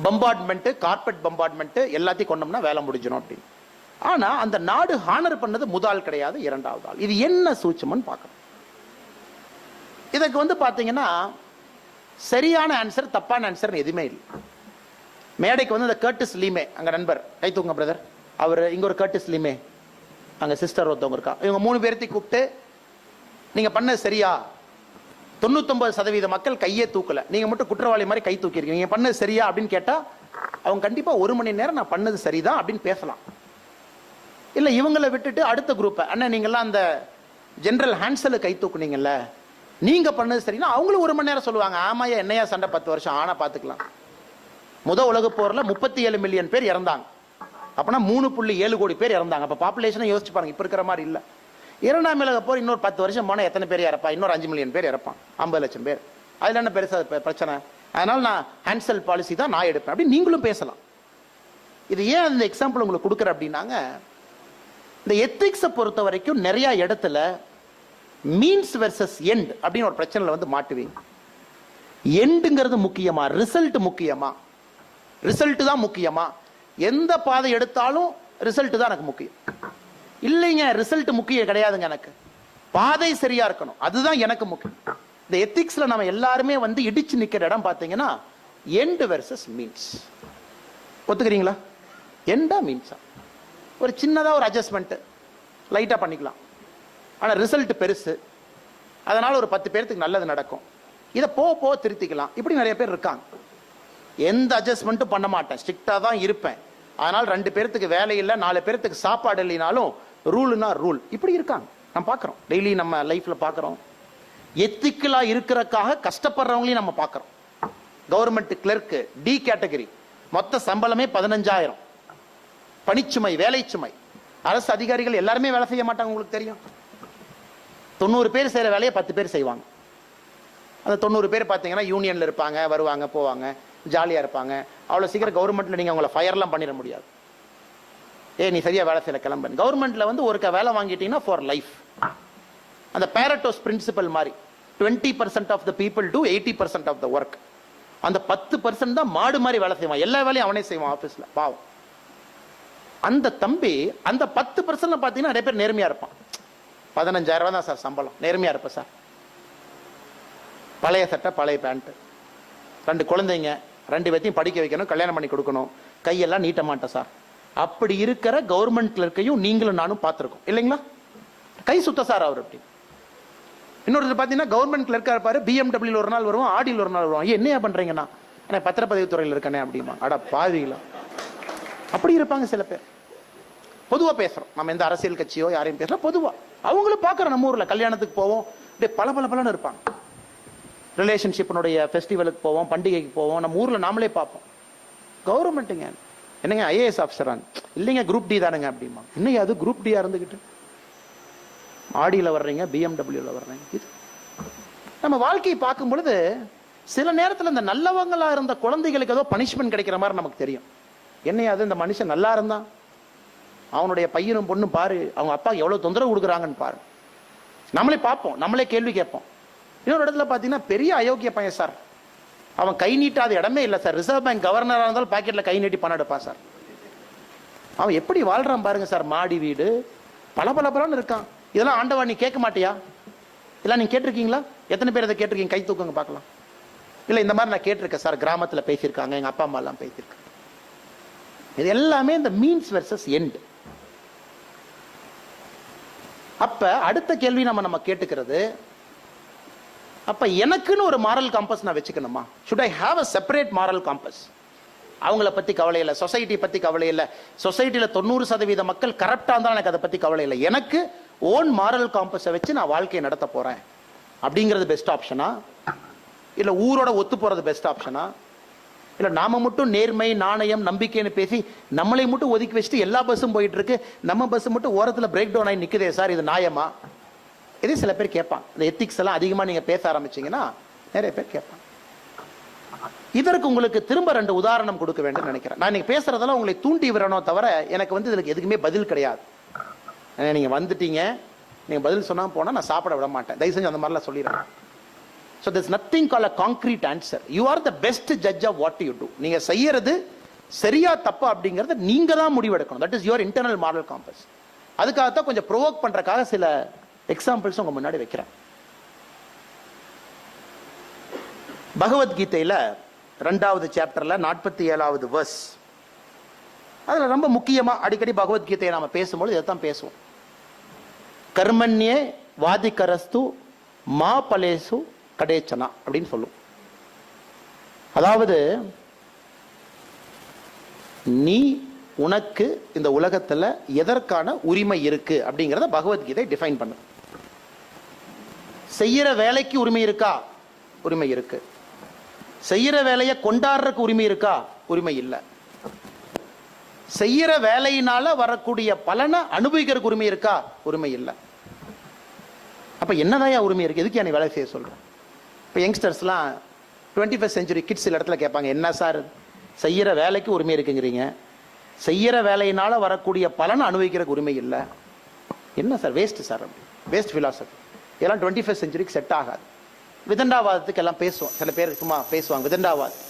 பம்பார்ட்மெண்ட், கார்பெட் பம்பார்ட்மெண்ட், எல்லாத்தையும் கொண்டோம்னா வேலை முடிஞ்சிடும் அப்படின்னு. ஆனா அந்த நாடு ஹானர் பண்ணது முதல் கிடையாது, 2வது ஆள். இது என்ன சூட்சமன்னு பார்க்கணும். இதுக்கு வந்து பாத்தீங்கன்னா சரியான ஆன்சர் தப்பான ஆன்சர் எதுவுமே இல்லை. மேடைக்கு வந்து இந்த கர்டிஸ் லீமே, அங்க நண்பர் கை தூங்க பிரதர், அவர் இங்க ஒரு கர்டிஸ் லீமே, அங்க சிஸ்டர் ஒருத்தவங்க இருக்கா, இவங்க 3 பேர்த்தையும் கூப்பிட்டு நீங்க பண்ணது சரியா? 99% மக்கள் கையே தூக்கல, நீங்க மட்டும் குற்றவாளி மாதிரி கை தூக்கிருக்கீங்க, நீங்க பண்ணது சரியா அப்படின்னு கேட்டா அவங்க கண்டிப்பா 1 மணி நேரம் நான் பண்ணது சரிதான் அப்படின்னு பேசலாம். இல்ல இவங்களை விட்டுட்டு அடுத்த குரூப், அண்ணன் நீங்கெல்லாம் அந்த ஜெனரல் ஹான்சல் கை தூக்குனீங்கல்ல, நீங்க பண்ணது சரின்னா அவங்களும் 1 மணி நேரம் சொல்லுவாங்க, ஆமாயா என்னையா சண்டை 10 வருஷம் ஆனா பாத்துக்கலாம். முதல் உலக போர்ல 37 மில்லியன் பேர் இறந்தாங்க, அப்பனா 3.7 கோடி பேர் இறந்தாங்க. அப்ப பாப்புலேஷனை யோசிச்சு பாருங்க, இப்ப இருக்கிற மாதிரி இல்ல. 2ஆம் உலக போர் இன்னொரு 10 வருஷம் போனா எத்தனை பேர் இறப்பா? இன்னொரு 5 மில்லியன் பேர் இறப்பான், 50 லட்சம் பேர். அதுல என்ன பெருசா பிரச்சனை? அதனால நான் ஹான்சல் பாலிசி தான் நான் எடுப்பேன் அப்படின்னு நீங்களும் பேசலாம். இது ஏன் அந்த எக்ஸாம்பிள் உங்களுக்கு கொடுக்குறேன் அப்படின்னாங்க, இந்த எத்திக்ஸை பொறுத்த வரைக்கும் நிறைய இடத்துல மீன்ஸ் வெர்சஸ் எண்ட் அப்படின்னு ஒரு பிரச்சனைல வந்து மாட்டுவீங்க. எண்டுங்கிறது முக்கியமா, ரிசல்ட் முக்கியமா? ரிசல்ட் தான் முக்கியமா? எந்த பாதை எடுத்தாலும் ரிசல்ட் தான் எனக்கு முக்கியம். இல்லைங்க, ரிசல்ட் முக்கியம் கிடையாதுங்க, எனக்கு பாதை சரியா இருக்கணும், அதுதான் எனக்கு முக்கியம். இந்த எத்திக்ஸ்ல நம்ம எல்லாருமே வந்து இடிச்சு நிக்கிற இடம் பாத்தீங்கன்னா எண்ட் வெர்சஸ் மீன்ஸ். ஒத்துக்கிறீங்களா? எண்டா மீன்ஸா? ஒரு சின்னதா ஒரு அட்ஜஸ்ட்மெண்ட் லைட்டா பண்ணிக்கலாம், ஆனா ரிசல்ட் பெருசு, அதனால ஒரு 10 பேருக்கு நல்லது நடக்கும். இதை போக போக திருத்திக்கலாம். இப்படி நிறைய பேர் இருக்காங்க. எந்த அட்ஜஸ்ட்மெண்ட்டும் பண்ண மாட்டேன், ஸ்ட்ரிக்டா தான் இருப்பேன். அதனால் 2 பேர்த்துக்கு வேலை இல்லை, 4 பேர்த்துக்கு சாப்பாடு இல்லைனாலும் ரூல்னா ரூல். இப்படி இருக்காங்க, நம்ம பார்க்குறோம், டெய்லி நம்ம லைஃப்ல பார்க்குறோம். எத்திக்கலா இருக்கிறக்காக கஷ்டப்படுறவங்களையும் நம்ம பார்க்குறோம். கவர்மெண்ட் கிளர்க்கு டி கேட்டகரி, மொத்த சம்பளமே 15,000. பணிச்சுமை, வேலை சுமை. அரசு அதிகாரிகள் எல்லாருமே வேலை செய்ய மாட்டாங்க, உங்களுக்கு தெரியும். 90 பேர் செய்யற வேலையை 10 பேர் செய்வாங்க. அந்த 90 பேர் பார்த்தீங்கன்னா யூனியன்ல இருப்பாங்க, வருவாங்க போவாங்க, ஜாலியா இருப்பாங்க. அவ்வளவு சீக்கிரம் கவர்மெண்ட்ல நீங்க அவங்கள ஃபயர்லாம் பண்ணிட முடியாது. நீ சரியா வேலை செய்யல, கிளம்பு. கவர்மெண்ட்ல வந்து ஒருக்க வேலை வாங்கிட்டீங்கன்னா ஃபார் லைஃப். அந்த பேரட்டோஸ் பிரின்சிபல் மாதிரி 20% of the people to 80% of the work. அந்த 10% தான் மாடு மாதிரி வேலை செய்வான், எல்லா வேலையும் அவனே செய்வான் ஆபீஸ்ல, பாவம். அந்த தம்பி அந்த 10% பார்த்தீங்கன்னா நிறைய பேர் நேர்மையா இருப்பான். 15,000 தான் சார் சம்பளம், நேர்மையா இருப்பேன் சார். பழைய சட்டை, பழைய பேண்ட், 2 குழந்தைங்க, 2 பேத்தையும் படிக்க வைக்கணும், கல்யாணம் பண்ணி கொடுக்கணும், கையெல்லாம் நீட்ட மாட்டேன் சார். அப்படி இருக்கிற கவர்மெண்ட் கிளர்க்கையும் நீங்களும் நானும் பார்த்துருக்கோம் இல்லைங்களா? கை சுத்த சார் அவர். அப்படி இன்னொரு பார்த்தீங்கன்னா கவர்மெண்ட் கிளர்க்கா இருப்பாரு, BMW ஒரு நாள் வருவோம், ஆடியில் ஒரு நாள் வருவோம். என்னையா பண்றீங்கன்னா, பத்திரப்பதிவு துறையில் இருக்கனே அப்படிமா. அட பாவிகளா, அப்படி இருப்பாங்க சில பேர். பொதுவா பேசுறோம், நம்ம எந்த அரசியல் கட்சியோ யாரையும் பேசல, பொதுவா அவங்களும் பார்க்குறோம். நம்ம ஊர்ல கல்யாணத்துக்கு போவோம், அப்படியே பல இருப்பாங்க. ரிலேஷன்ஷிப்னுடைய ஃபெஸ்டிவலுக்கு போவோம், பண்டிகைக்கு போவோம், நம்ம ஊர்ல நாமளே பார்ப்போம். கவர்மெண்ட்டுங்க என்னங்க IAS ஆஃபீஸரான் இல்லைங்க, குரூப் டி தானுங்க அப்படிமா. இன்னைக்கு அது குரூப் டியா இருந்துகிட்டு ஆடியில வர்றீங்க, BMWல வர்றீங்க. இது நம்ம வாழ்க்கையை பார்க்கும் பொழுது சில நேரத்தில் இந்த நல்லவங்களா இருந்த குழந்தைகளுக்கு ஏதோ பனிஷ்மெண்ட் கிடைக்கிற மாதிரி நமக்கு தெரியும். என்னையாது இந்த மனுஷன் நல்லா இருந்தான், அவனுடைய பையனும் பொண்ணும் பாரு, அவங்க அப்பா எவ்வளவு தொந்தரவு கொடுக்குறாங்கன்னு பாரு. நம்மளே பார்ப்போம், நம்மளே கேள்வி கேட்போம். இன்னொரு இடத்துல பார்த்தீங்கன்னா பெரிய அயோக்கிய பையன் சார், அவன் கை நீட்டாத இடமே இல்லை சார். ரிசர்வ் பேங்க் கவர்னராக இருந்தாலும் பாக்கெட்ல கை நீட்டி பணம் எடுப்பான் சார். அவன் எப்படி வாழ்றான் பாருங்க சார். மாடி வீடு, பலன்னு இருக்கான். இதெல்லாம் ஆண்டவா நீ கேட்க மாட்டியா? இதெல்லாம் நீங்க கேட்டிருக்கீங்களா? எத்தனை பேர் அதை கேட்டிருக்கீங்க? கை தூக்குங்க பார்க்கலாம். இல்லை இந்த மாதிரி நான் கேட்டிருக்கேன் சார், கிராமத்தில் பேசியிருக்காங்க, எங்க அப்பா அம்மா எல்லாம் பேசியிருக்காங்க. இது எல்லாமே இந்த மீன்ஸ் வெர்சஸ் எண்ட். அப்ப அடுத்த கேள்வி நம்ம கேட்டுக்கிறது, அப்ப எனக்குன்னு ஒரு மாரல் காம்பஸ் நான் வச்சுக்கணுமா? should I have a separate moral compass? அவங்கள பத்தி கவலை இல்லை, சொசைட்டி பத்தி கவலை இல்லை, சொசைட்டில 90% மக்கள் கரெக்டா இருந்தாலும் எனக்கு அதை பத்தி கவலை இல்லை, எனக்கு ஓன் மாரல் காம்பஸை வச்சு நான் வாழ்க்கையை நடத்த போறேன் அப்படிங்கிறது பெஸ்ட் ஆப்ஷனா? இல்ல ஊரோட ஒத்து போறது பெஸ்ட் ஆப்ஷனா? இல்ல நாம மட்டும் நேர்மை, நாணயம், நம்பிக்கைன்னு பேசி நம்மளை மட்டும் ஒதுக்கி வச்சுட்டு எல்லா பஸ்ஸும் போயிட்டு இருக்கு, நம்ம பஸ் மட்டும் ஓரத்துல பிரேக் டவுன் ஆகி நிக்குதே சார், இது நியாயமா? இதே சில பேர் கேட்பாங்க. இந்த எத்திக்ஸ் எல்லாம் அதிகமா நீங்க பேச ஆரம்பிச்சீங்கன்னா நிறைய பேர் கேட்பாங்க. இதற்கு உங்களுக்கு திரும்ப 2 உதாரணம் கொடுக்க வேண்டும் நினைக்கிறேன். நான் நீங்க பேசுறதெல்லாம் உங்களை தூண்டி விடணும் தவிர எனக்கு வந்து இதுக்கு எதுக்குமே பதில் கிடையாது. நீங்க வந்துட்டீங்க, நீங்க பதில் சொன்னா போனா நான் சாப்பிட விட மாட்டேன், தயவு செஞ்சு அந்த மாதிரிலாம் சொல்லிடுறேன். So there's nothing called a concrete answer. You are the best judge of what you do. நீங்க செய்யறது சரியா தப்பா அப்படிங்கறத நீங்க தான் முடிவெடுக்கணும். That is your internal moral compass. அதுக்காகத்தான் கொஞ்சம் ப்ரோவோக் பண்றதுக்காக சில எக்ஸாம்பிள்ஸ் உங்க முன்னாடி வைக்கிறேன். பகவத்கீதையில 2வது சாப்டர்ல 47வது வெர்ஸ், அதுல ரொம்ப முக்கியமா அடிக்கடி பகவத்கீதையை நாம பேசும்போது இதைத்தான் பேசுவோம். கர்மண்யே வாதிகரஸ்து மா பலேசு கடேச்சனா அப்படின்னு சொல்லும். அதாவது நீ உனக்கு இந்த உலகத்துல எதற்கான உரிமை இருக்கு அப்படிங்கறத பகவத்கீதை டிஃபைன் பண்ணு. செய்யற வேலைக்கு உரிமை இருக்கா? உரிமை இருக்கு. செய்யற வேலையை கொண்டாடுறதுக்கு உரிமை இருக்கா? உரிமை இல்லை. செய்யற வேலையினால வரக்கூடிய பலனை அனுபவிக்கிறதுக்கு உரிமை இருக்கா? உரிமை இல்லை. அப்ப என்னதான் உரிமை இருக்கு? எதுக்கு நீ வேலை செய்ய சொல்ற? இப்ப யங்ஸ்டர்ஸ்லாம் 21st century கிட்ஸ் இடத்துல கேட்பாங்க, என்ன சார் செய்யற வேலைக்கு உரிமை இருக்குங்கிறீங்க, செய்யற வேலையினால வரக்கூடிய பலனை அனுபவிக்கிறதுக்கு உரிமை இல்லை, என்ன sir waste sir? Waste philosophy. இதெல்லாம் 21st century செட் ஆகாது. விதண்டாவாதத்துக்கு எல்லாம் பேசுவோம், சில பேர் சும்மா பேசுவாங்க விதண்டாவாதம்.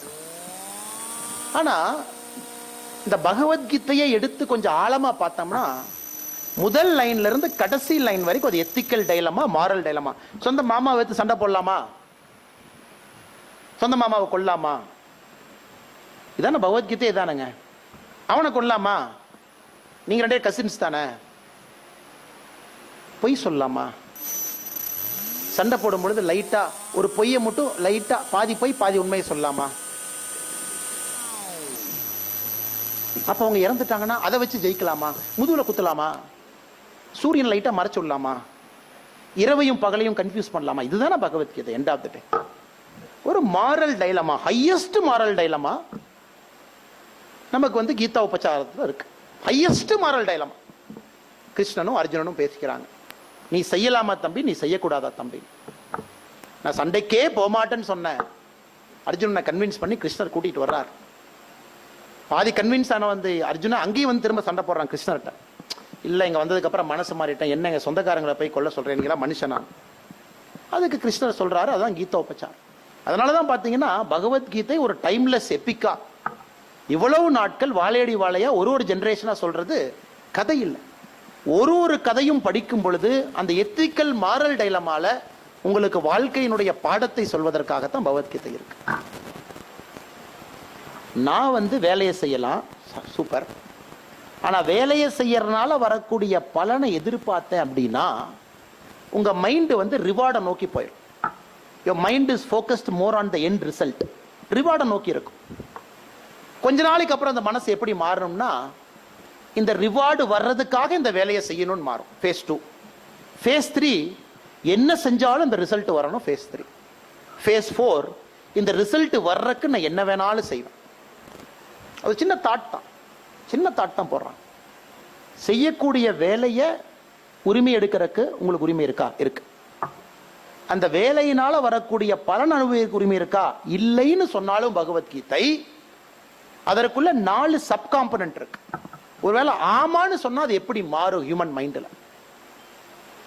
ஆனா இந்த பகவத்கீதையை எடுத்து கொஞ்சம் ஆழமா பார்த்தோம்னா முதல் லைன்ல இருந்து கடைசி லைன் வரைக்கும் அது எத்திக்கல் டைலமா, மாரல் டைலமா. சொந்த மாமாவை வைத்து சண்டை போடலாமா? சொந்த மாமாவை கொல்லாமா? இதான பகவத்கீதை இதானுங்க. அவனை கொல்லாமா? நீங்க 2 கசின்ஸ் தானே, பொய் சொல்லலாமா? சண்டை போடும் பொழுது லைட்டா ஒரு பொய்யை மட்டும் லைட்டா பாதி பொய் பாதி உண்மையை சொல்லலாமா? அப்ப அவங்க இறந்துட்டாங்கன்னா அதை வச்சு ஜெயிக்கலாமா? முதுகுல குத்தலாமா? சூரியன் லைட்டா மறைச்சு விடலாமா? இரவையும் பகலையும் கன்ஃபியூஸ் பண்ணலாமா? இதுதானே பகவத்கீதை. எண்ட் ஆஃப் தி டே ஒரு moral dilemma, highest moral dilemma நமக்கு வந்து கீதா உபச்சாரத்தில் இருக்கு. ஹையஸ்ட் மாரல் டைலமா கிருஷ்ணனும் அர்ஜுனனும் பேசிக்கிறாங்க. நீ செய்யலாமா தம்பி, நீ செய்யக்கூடாதா தம்பி? நான் சண்டைக்கே போமாட்டேன்னு சொன்னேன். அர்ஜுனனை கன்வின்ஸ் பண்ணி கிருஷ்ணர் கூட்டிட்டு வர்றார். பாதி கன்வின்ஸ் ஆன வந்து அர்ஜுனா அங்கேயும் வந்து திரும்ப சண்டை போடுறான் கிருஷ்ணர்கிட்ட. இல்லை இங்கே வந்ததுக்கு அப்புறம் மனசு மாறிட்டேன், என்ன எங்கள் சொந்தக்காரங்களை போய் கொல்ல சொல்றேன் மனுஷனா? அதுக்கு கிருஷ்ணர் சொல்றாரு, அதான் கீதா உபச்சாரம். அதனாலதான் பாத்தீங்கன்னா பகவத்கீதை ஒரு டைம்லெஸ் எப்பிக்கா. இவ்வளவு நாட்கள் வாழையடி வாழையா ஒரு ஜெனரேஷனா சொல்றது கதை இல்லை. ஒரு கதையும் படிக்கும் பொழுது அந்த எத்திக்கல் மாரல் டைலமால உங்களுக்கு வாழ்க்கையினுடைய பாடத்தை சொல்வதற்காகத்தான் பகவத்கீதை இருக்கு. நான் வந்து வேலையை செய்யலாம், சூப்பர். ஆனா வேலையை செய்யறதுனால வரக்கூடிய பலனை எதிர்பார்த்தேன் அப்படின்னா உங்க மைண்ட் வந்து ரிவார்டை நோக்கி போயிடும். Your mind is focused more on the end result. ரிவார்டை நோக்கி இருக்கும். கொஞ்ச நாளைக்கு அப்புறம் அந்த மனசு எப்படி மாறணும்னா இந்த ரிவார்டு வர்றதுக்காக இந்த வேலையை செய்யணும்னு மாறும். ஃபேஸ் 2. ஃபேஸ் 3 என்ன செஞ்சாலும் இந்த ரிசல்ட் வரணும். ஃபேஸ் 3. ஃபேஸ் 4 இந்த ரிசல்ட் வர்றதுக்கு நான் என்ன வேணாலும் செய்வேன். அது சின்ன தாட் தான் போடுறான். செய்யக்கூடிய வேலையை உரிமை எடுக்கிறதுக்கு உங்களுக்கு உரிமை இருக்கா? இருக்கு. அந்த வேலையினால வரக்கூடிய பலன் அனுபவிக்க உரிமை இருக்கா? இல்லைன்னு சொன்னாலும் பகவத்கீதை அதற்குள்ள 4 சப் காம்பனன்ட் இருக்கு. ஒருவேளை ஆமான்னு சொன்னா அது எப்படி மாறும் ஹியூமன் மைண்ட்ல?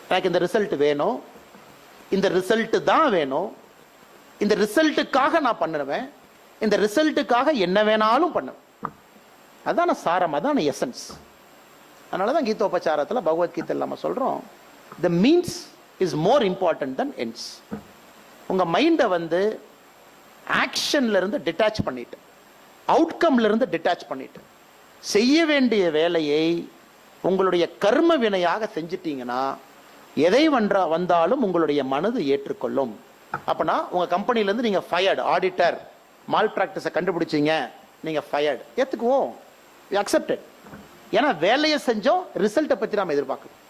எனக்கு இந்த ரிசல்ட் வேணும், இந்த ரிசல்ட் தான் வேணும், இந்த ரிசல்ட்டுக்காக நான் பண்ணுவேன், இந்த ரிசல்ட்டுக்காக என்ன வேணாலும் பண்ணுவேன். அதான சாரம், அதான எசன்ஸ். அதனாலதான் கீதோபச்சாரத்துல பகவத்கீதை நம்ம சொல்றோம், the means is more important than ends. உங்க மைண்டை வந்து ஆக்ஷன்ல இருந்து டிட்டாச் பண்ணிட்டு, அவுட்கம்ல இருந்து டிட்டாச் பண்ணிட்டு, செய்ய வேண்டிய வேலையை உங்களுடைய கர்ம வினையாக செஞ்சிட்டீங்கன்னா எதை வந்தாலும் உங்களுடைய மனது ஏற்றுக்கொள்ளும். அப்பனா உங்க கம்பெனில இருந்து நீங்க ஃபயர்டு, ஆடிட்டர் மால் பிராக்டிஸை கண்டுபிடிச்சீங்க, நீங்க ஃபயர்டு, ஏத்துக்குவோம், அக்செப்டட். ஏன்னா வேலையை செஞ்சோம், ரிசல்ட்டை பத்தி நாம எதிர்பார்க்கணும்.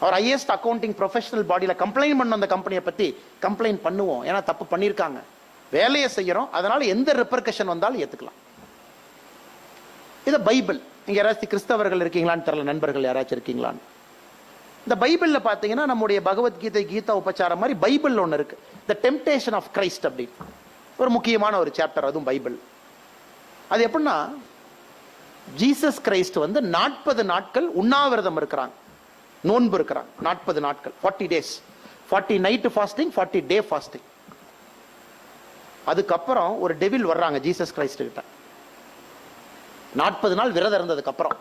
அவர் ஹையஸ்ட் அக்கௌண்டிங் ப்ரொஃபஷனல் பாடியில கம்ப்ளைண்ட் பண்ண அந்த கம்பெனியை பத்தி கம்ப்ளைண்ட் பண்ணுவோம். ஏன்னா தப்பு பண்ணியிருக்காங்க. வேலையை செய்யறோம், அதனால எந்த ரெப்பர்கஷன் வந்தாலும் ஏத்துக்கலாம். இது பைபிள். நீங்க யாராச்சும் கிறிஸ்தவர்கள் இருக்கீங்களான்னு தெரியல, நண்பர்கள் யாராச்சும் இருக்கீங்களான்னு. இந்த பைபிள்ல பாத்தீங்கன்னா நம்முடைய பகவத்கீதை கீதா உபச்சாரம் மாதிரி பைபிள் ஒன்று இருக்கு, த டெம்டேஷன் ஆஃப் கிரைஸ்ட் அப்படின்னு ஒரு முக்கியமான ஒரு சாப்டர், அதுவும் பைபிள். அது எப்படின்னா ஜீசஸ் கிரைஸ்ட் வந்து 40 நாட்கள் உண்ணாவிரதம் இருக்கிறாங்க, நோன்பு இருக்கிறாங்க. 40 நாட்கள், 40 days, 40 நைட் ஃபாஸ்டிங், 40 டே ஃபாஸ்டிங். அதுக்கப்புறம் ஒரு டெவில் வர்றாங்க ஜீசஸ் கிரைஸ்ட் கிட்ட. 40 நாள் விரதம் இருந்ததுக்கு அப்புறம்,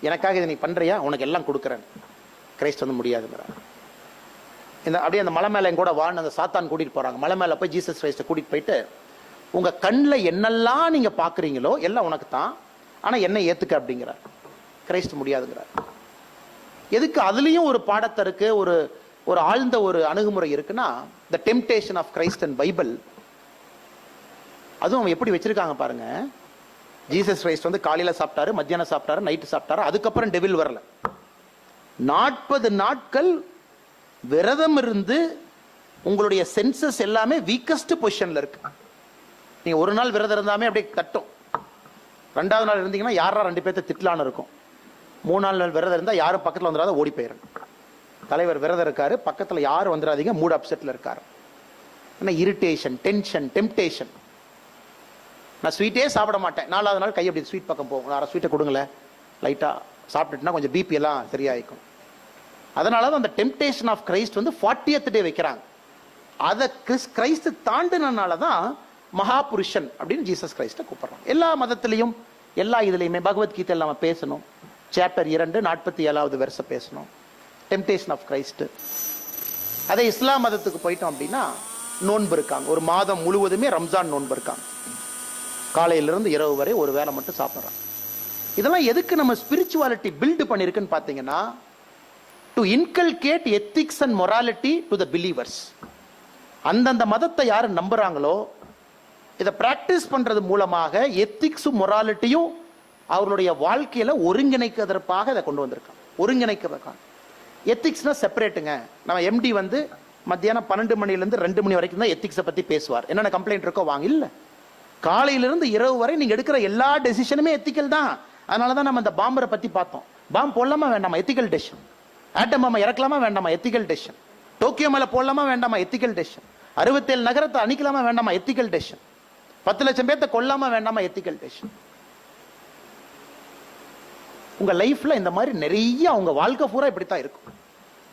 எனக்காக இதை நீ பண்றியா, உனக்கு எல்லாம் கொடுக்குறேன். கிரைஸ்ட் வந்து முடியாதுங்கிறார். இந்த அப்படியே அந்த மலை மேல கூட வான்னு அந்த சாத்தான் கூட்டிட்டு போறாங்க. மலை மேல போய் ஜீசஸ் கிரைஸ்ட கூட்டிட்டு போயிட்டு, உங்க கண்ணில் என்னெல்லாம் நீங்க பாக்குறீங்களோ எல்லாம் உனக்கு தான், ஆனா என்ன ஏத்துக்க அப்படிங்கிறார். கிரைஸ்ட் முடியாதுங்கிறார். எதுக்கு? அதுலயும் ஒரு பாடத்தை இருக்கு, ஒரு ஆழ்ந்த ஒரு அணுகுமுறை இருக்குன்னா the temptation of Christ and Bible. அதுவும் அவங்க எப்படி வச்சிருக்காங்க பாருங்க. ஜீசஸ் கிரைஸ்ட் வந்து காலையில சாப்பிட்டாரு, மத்தியானம் சாப்பிட்டாரு, நைட்டு சாப்பிட்டாரு, அதுக்கப்புறம் டெவில் வரல. 40 நாட்கள் விரதம் இருந்து உங்களுடைய சென்சஸ் எல்லாமே வீக்கஸ்ட் பொசிஷன்ல இருக்கு. நீங்க ஒரு நாள் விரதம் இருந்தாமே அப்படியே தட்டும். 2வது நாள் இருந்தீங்கன்னா யாரா 2 பேர்த்த திட்டலான்னு இருக்கும். 3 நாள் விரதம் இருந்தா யாரும் பக்கத்துல வந்துடாத, ஓடி போயிடும். தலைவர் விரதம் இருக்காரு, பக்கத்துல யாரும் வந்துடாதீங்க, மூட் அப்செட்ல இருக்காரு. என்ன இரிட்டேஷன், டென்ஷன், டெம்டேஷன். நான் ஸ்வீட்டே சாப்பிட மாட்டேன், 4வது நாள் கை அப்படி ஸ்வீட் பக்கம் போகும், நான் ஸ்வீட்டை கொடுங்களேன், லைட்டா சாப்பிட்டுட்டுனா கொஞ்சம் பிபி எல்லாம் சரியாயிக்கும். அதனால தான் அந்த டெம்டேஷன் ஆஃப் கிரைஸ்ட் வந்து 40th டே வைக்கிறாங்க. அதை கிரைஸ்ட் தாண்டினால தான் மகாபுருஷன் அப்படின்னு ஜீசஸ் கிரைஸ்ட கூப்பிடுறாங்க. எல்லா மதத்திலையும் எல்லா இதுலையுமே பகவத்கீதை நம்ம பேசணும். சாப்டர் 2 47வது வெர்ஸை பேசணும், டெம்டேஷன் ஆஃப் கிரைஸ்ட். அதே இஸ்லாம் மதத்துக்கு போயிட்டோம் அப்படின்னா நோன்பு இருக்காங்க, ஒரு மாதம் முழுவதுமே ரம்ஜான் நோன்பு இருக்காங்க. காலையிலிருந்து இரவு வரை ஒரு வேளை மட்டும் சாப்பிட்றாங்க. இதெல்லாம் எதுக்கு நம்ம ஸ்பிரிச்சுவாலிட்டி பில்டு பண்ணிருக்குன்னு பார்த்தீங்கன்னா, to inculcate ethics and morality to the believers. அந்தந்த மதத்தை யாரு நம்புறாங்களோ இதை பிராக்டிஸ் பண்றது மூலமாக எத்திக்ஸும் மொராலிட்டியும் அவர்களுடைய வாழ்க்கையில ஒருங்கிணைக்கிறதற்காக இதை கொண்டு வந்திருக்காங்க. ஒருங்கிணைக்கிறதுக்காக. எத்திக்ஸ்னா செப்பரேட்டுங்க. நம்ம எம்டி வந்து மத்தியானம் 12 மணிலேருந்து 2 மணி வரைக்கும் தான் எத்திக்ஸை பத்தி பேசுவார். என்னென்ன கம்ப்ளைண்ட் இருக்கோ வாங்க. இல்ல, காலையிலிருந்து இரவு வரை நீங்க எடுக்கிற எல்லா டெசிஷனுமே எத்திக்கல் தான். அதனாலதான் நம்ம இந்த பாம்பரை பத்தி பார்த்தோம். பாம்பு போடலாமா வேண்டாமா, எத்திக்கல் டெசிஷன். ஆட்டம் பாம்பை இறக்கலாமா வேண்டாமா, எத்திக்கல் டெசிஷன். டோக்கியோ மேல போடலாமா வேண்டாமா, எத்திக்கல் டெசிஷன். 67 நகரத்தை அணிக்கலாமா வேண்டாமா, எத்திக்கல் டெசிஷன். 10 லட்சம் பேர்த்த கொல்லாமா வேண்டாமா, எத்திக்கல் டெசிஷன். உங்க லைஃப்ல இந்த மாதிரி நிறைய உங்க வாழ்க்கை பூரா இப்படித்தான் இருக்கும்.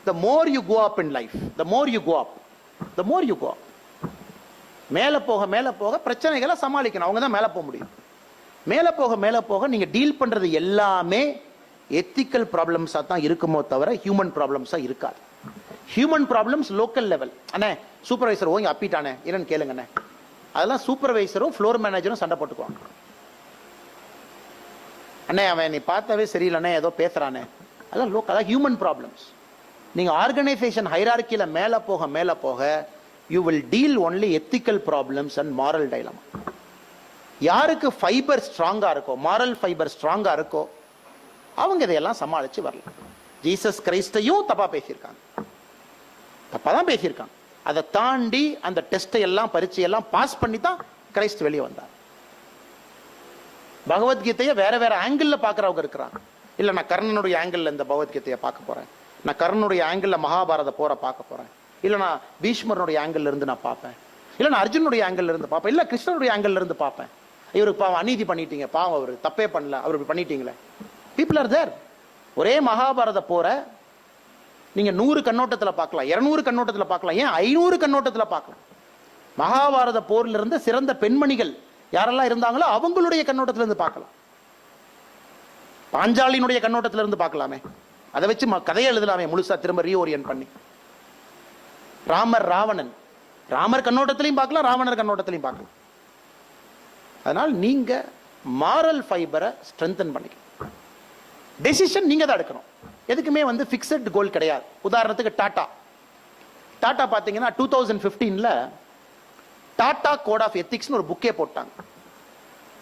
The more you go up in life, the more you go up, the more you go up. மேல போக பிரச்சனைகளை சமாளிக்கணும். அவங்க தான் மேல போக முடியும். மேல போக நீங்க டீல் பண்றது எல்லாமே எத்திக்கல் ப்ராப்ளம்ஸா தான் இருக்குமோ தவிர ஹியூமன் ப்ராப்ளம்ஸா இருக்காது. Human problems local level. அண்ணே சூப்பர்வைசர் ஓங்கி அப்பிட்டானே என்னன்னு கேளுங்கண்ணே. அதெல்லாம் சூப்பர்வைசரும் ஃப்ளோர் மேனேஜரும் சண்டை போட்டுக்குவாங்க. அண்ணே அவன் நீ பார்த்தாவே சரியில்லைண்ணே ஏதோ பேசுறானே, அதெல்லாம் லோக்கல். அதான் ஹியூமன் ப்ராப்ளம்ஸ். நீங்க ஆர்கனைசேஷன் ஹைரார்க்கியில மேல போக you will deal only ethical problems and moral dilemma. யாருக்கு ஃபைபர் ஸ்ட்ராங்கா இருக்கோ, மாரல் ஃபைபர் ஸ்ட்ராங்கா இருக்கோ, அவங்க இதையெல்லாம் சமாளிச்சு வரலாம். ஜீசஸ் கிரைஸ்டையும் தப்பா பேசியிருக்காங்க, தப்பாதான் பேசியிருக்காங்க. அதை தாண்டி அந்த டெஸ்டை எல்லாம் பரீட்சையெல்லாம் பாஸ் பண்ணி தான் கிரைஸ்ட் வெளியே வந்தார். பகவத்கீதையை வேற வேற ஆங்கிள் பாக்குறவங்க இருக்கிறாங்க. இல்ல நான் கர்ணனுடைய ஆங்கிள் இந்த பகவத்கீதையை பார்க்க போறேன், நான் கர்ணனுடைய ஆங்கிள் மகாபாரத போரை பார்க்க போறேன், இல்ல நான் பீஷ்மருடைய ஆங்கிள் இருந்து நான் பார்ப்பேன், இல்ல நான் அர்ஜுனுடைய ஆங்கிள் இருந்து பார்ப்பேன், இல்ல கிருஷ்ணனுடைய ஆங்கிள் இருந்து பார்ப்பேன். இவருக்கு பாவம் அநீதி பண்ணிட்டீங்க, பாவம் அவரு தப்பே பண்ணல, அவருக்கு பண்ணிட்டீங்களே. பீப்புள் ஆர் தேர். ஒரே மகாபாரத போரை நீங்க 100 கண்ணோட்டத்தில் பார்க்கலாம், 200 கண்ணோட்டத்தில் பார்க்கலாம், ஏன் 500 கண்ணோட்டத்தில் பார்க்கலாம். மகாபாரத போர்ல இருந்து சிறந்த பெண்மணிகள் யாரெல்லாம் இருந்தாங்களோ அவங்களுடைய கண்ணோட்டத்தில் இருந்து பார்க்கலாம். பாஞ்சாலியினுடைய கண்ணோட்டத்தில் இருந்து பார்க்கலாமே, அதை வச்சு கதையை எழுதலாமே முழுசா திரும்ப ரீஓரியன்ட் பண்ணி. ராமர் ராவணன், ராமர் கண்ணோட்டத்திலையும் பார்க்கலாம், ராவணர் கண்ணோட்டத்திலையும் பார்க்கலாம். அதனால் நீங்க மாரல் ஃபைபரை ஸ்ட்ரென்தன் பண்ணிக்கலாம். டெசிஷன் நீங்க தான் எடுக்கணும். எதுக்குமே வந்து ஃபிக்ஸட் கோல் கிடையாது. உதாரணத்துக்கு டாடா பாத்தீங்கன்னா 2015ல டாடா கோட் ஆஃப் எத்திக்ஸ்னு ஒரு புக்கே போட்டாங்க.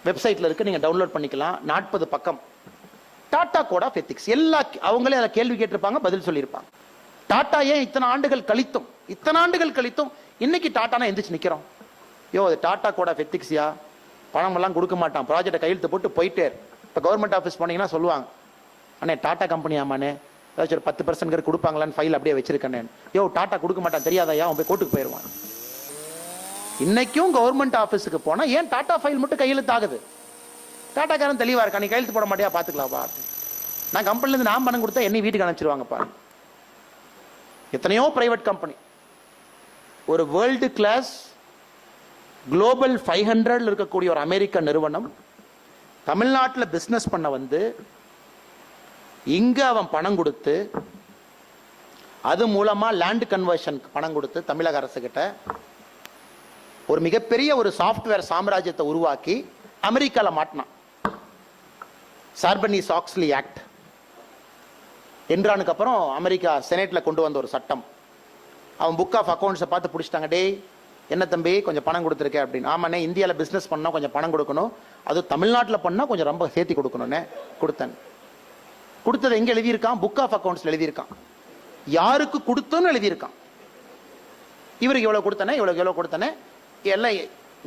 வெப்சைட்ல இருக்கு, நீங்க டவுன்லோட் பண்ணிக்கலாம். 40 பக்கம் டாடா கோட் ஆஃப் எத்திக்ஸ். எல்லா அவங்களே அதை கேள்வி கேட்டிருப்பாங்க, பதில் சொல்லியிருப்பாங்க. டாடா ஏன் இத்தனை ஆண்டுகள் கழித்தும் இன்னைக்கு டாட்டானா எந்திரிச்சு நிக்கிறோம். அது டாடா கோட் ஆஃப் எத்திக்ஸ்யா, பணம் எல்லாம் கொடுக்க மாட்டான், ப்ராஜெக்டை கையெழுத்து போட்டு போயிட்டே. இப்போ கவர்மெண்ட் ஆஃபீஸ் போனீங்கன்னா சொல்லுவாங்க, அண்ணே டாடா கம்பெனி ஆமாண்ணே, ஏதாச்சும் ஒரு 10% கொடுப்பாங்களான்னு ஃபைல் அப்படியே வச்சிருக்கேன். டாடா கொடுக்க மாட்டான் தெரியாதயா, அவன் போய் கோர்ட்டுக்கு போயிடுவான். இன்னைக்கும் கவர்மெண்ட் ஆஃபீஸுக்கு போனா ஏன் டாடா ஃபைல் மட்டும் கையெழுத்து ஆகுது? டாட்டாக்காரன் தெளிவா இருக்கா, நீ கையெழுத்து போட மாட்டியா, பாத்துக்கலாம்ப்பா. நான் கம்பெனில இருந்து நான் பணம் கொடுத்தா என்னை வீட்டுக்கு அனுப்பிச்சிருவாங்கப்பா. எத்தனையோ பிரைவேட் கம்பெனி. ஒரு வேர்ல்டு கிளாஸ் குளோபல் 500 இருக்கக்கூடிய ஒரு அமெரிக்க நிறுவனம் தமிழ்நாட்டில் பிசினஸ் பண்ண வந்து இங்க அவன் பணம் கொடுத்து, அது மூலமா லேண்ட் கன்வர்ஷன் பணம் கொடுத்து தமிழக அரசு கிட்ட ஒரு மிகப்பெரிய ஒரு சாஃப்ட்வேர் சாம்ராஜ்யத்தை உருவாக்கி அமெரிக்கால மாட்டினான். சார்பனீஸ் ஆக்ஸ்லி ஆக்ட் என்றானுக்கு அப்புறம் அமெரிக்கா செனேட்ல கொண்டு வந்த ஒரு சட்டம். அவன் புக் ஆஃப் அக்கௌண்ட்ஸை பார்த்து பிடிச்சிட்டாங்க. டேய் என்ன தம்பி கொஞ்சம் பணம் கொடுத்துருக்கேன் அப்படின்னு. ஆமாண்ணே, இந்தியாவில் பிஸ்னஸ் பண்ணால் கொஞ்சம் பணம் கொடுக்கணும், அது தமிழ்நாட்டில் பண்ணால் கொஞ்சம் ரொம்ப சேர்த்தி கொடுக்கணும்னே. கொடுத்தேன். கொடுத்தது எங்கே எழுதியிருக்கான்? Book of அக்கௌண்ட்ஸில் எழுதியிருக்கான். யாருக்கு கொடுத்தோன்னு எழுதியிருக்கான். இவருக்கு எவ்வளோ கொடுத்தனே, எவ்வளோ கொடுத்தனே, எல்லாம்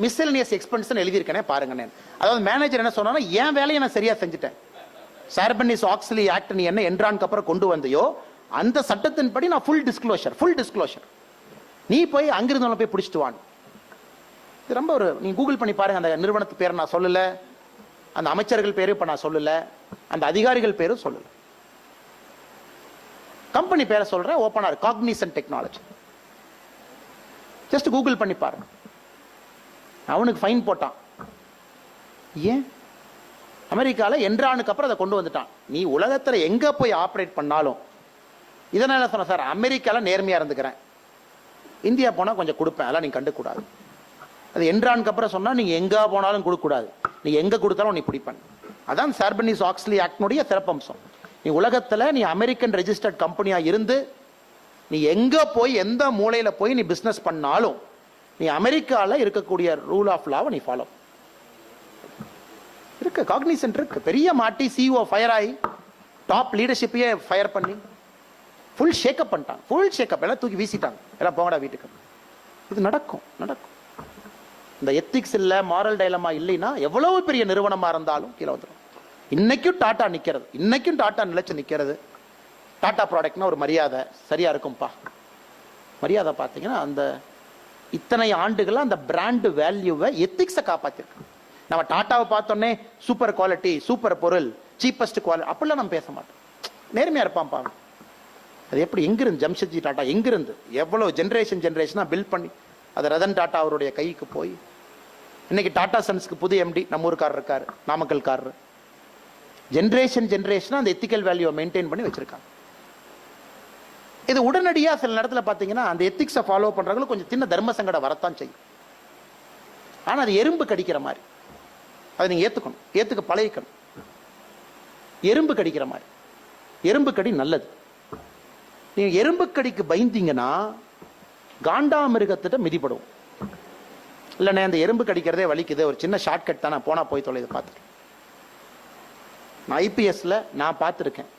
மிஸ்செலினியஸ் எக்ஸ்பென்ஸ் எழுதியிருக்கேனே பாருங்கண்ணே. அதாவது மேனேஜர் என்ன சொன்னா, என் வேலையை நான் சரியா செஞ்சுட்டேன். சார்பனீஸ் ஆக்ஸ்லி ஆக்ட் நீ என்ன என்றானுக்கு அப்புறம் கொண்டு வந்தையோ அந்த சட்டத்தின்படி நான் ஃபுல் டிஸ்க்ளோஷர். நீ போய் அங்கிருந்தவங்க போய் பிடிச்சிட்டு வான். இது ரொம்ப ஒரு, நீ கூகுள் பண்ணி பாருங்க. அந்த நிறுவனத்து பேரை நான் சொல்லல, அந்த அமைச்சர்கள் பேரும் இப்ப நான் சொல்லல, அந்த அதிகாரிகள் பேரும் சொல்லல, கம்பெனி பேரை சொல்றேன். ஓப்பனா காக்னிசன்ட் டெக்னாலஜி. ஜஸ்ட் கூகுள் பண்ணி பாருங்க. அவனுக்கு ஃபைன் போட்டான். ஏன்? அமெரிக்கால என்றானுக்கு அப்புறம் அதை கொண்டு வந்துட்டான். நீ உலகத்துல எங்க போய் ஆப்ரேட் பண்ணாலும் இதனால சொன்ன சார், அமெரிக்கால நேர்மையா இருந்துக்கிறேன், இந்தியா போனா கொஞ்சம் கொடுப்பேன், அதெல்லாம் நீங்க கண்டுக்க கூடாது. அது என்றானுக்கு அப்புறம் சொன்னா நீங்க எங்க போனாலும் கொடுக்க கூடாது, நீ எங்க கொடுத்தாலும் நீ பிடிப்பேன். அதான் சார்பனீஸ் ஆக்ஸ்லி ஆக்டினுடைய சிறப்பம்சம். நீ உலகத்துல நீ அமெரிக்கன் ரெஜிஸ்டர்ட் கம்பெனியா இருந்து நீ எங்க போய் எந்த மூலையில போய் நீ பிசினஸ் பண்ணாலும் நீ அமெரிக்கால இருக்கக்கூடிய ரூல் ஆஃப் லாவை நீ ஃபாலோ இருக்கு. காக்னிசன்ட் இருக்கு. பெரிய மாட்டி சிஇஓ ஃபயர் ஆகி டாப் லீடர்ஷிப்பையே ஃபயர் பண்ணி ஃபுல் ஷேக்கப் பண்ணிட்டாங்க. ஃபுல் ஷேக்கப் எல்லாம் தூக்கி வீசிட்டாங்க. எல்லாம் போங்கடா வீட்டுக்கு. இது நடக்கும் நடக்கும். இந்த எத்திக்ஸ் இல்ல, மாரல் டைலமா இல்லைன்னா எவ்வளவு பெரிய நிறுவனமா இருந்தாலும் கீழே வந்துடும். இன்னைக்கும் டாடா நிக்கிறது, இன்னைக்கும் டாடா நிலைச்சு நிக்கிறது. டாடா ப்ராடக்ட்னா ஒரு மரியாதை சரியா இருக்கும்பா. மரியாதை பார்த்தீங்கன்னா அந்த இத்தனை ஆண்டுகள் அந்த பிராண்ட் வேல்யூவை எத்திக்ஸை காப்பாத்திருக்கு. நம்ம டாட்டாவை பார்த்தோன்னே சூப்பர் குவாலிட்டி, சூப்பர் பொருள், சீப்பஸ்ட் குவாலிட்டி அப்படிலாம் நம்ம பேச மாட்டோம். நேர்மையா இருப்பான் பாவம். அது எப்படி எங்கிருந்து ஜம்ஷெட்ஜி டாடா எங்கிருந்து எவ்வளவு ஜென்ரேஷனா பில்ட் பண்ணி அது ரதன் டாடா அவருடைய கைக்கு போய் இன்னைக்கு டாடா சன்ஸ்க்கு புது எம்டி நம்ம ஊருக்காரர் இருக்காரு, நாமக்கல்காரர். ஜென்ரேஷனா அந்த எத்திக்கல் வேல்யூவை மெயின்டைன் பண்ணி வச்சிருக்காங்க. இது உடனடியா சில நேரத்தில் பார்த்தீங்கன்னா அந்த எத்திக்ஸை ஃபாலோ பண்றவங்களுக்கு கொஞ்சம் சின்ன தர்ம சங்கடம் வரத்தான் செய்யும். ஆனா அது எறும்பு கடிக்கிற மாதிரி, அதை நீங்க ஏத்துக்கணும், ஏத்துக்க பழகிக்கணும். எறும்பு கடிக்கிற மாதிரி. எறும்பு கடி நல்லது. நீங்க எறும்பு கடிக்கு பயந்தீங்கன்னா காண்டாமிருகத்திட்ட மிதிப்படும். இல்லைண்ணே அந்த எறும்பு கடிக்கிறதே வலிக்குது, ஒரு சின்ன ஷார்ட்கட் தானே, போனா போய் தொலைது பார்த்துருக்கேன். நான் ஐபிஎஸ்ல நான் பார்த்துருக்கேன்.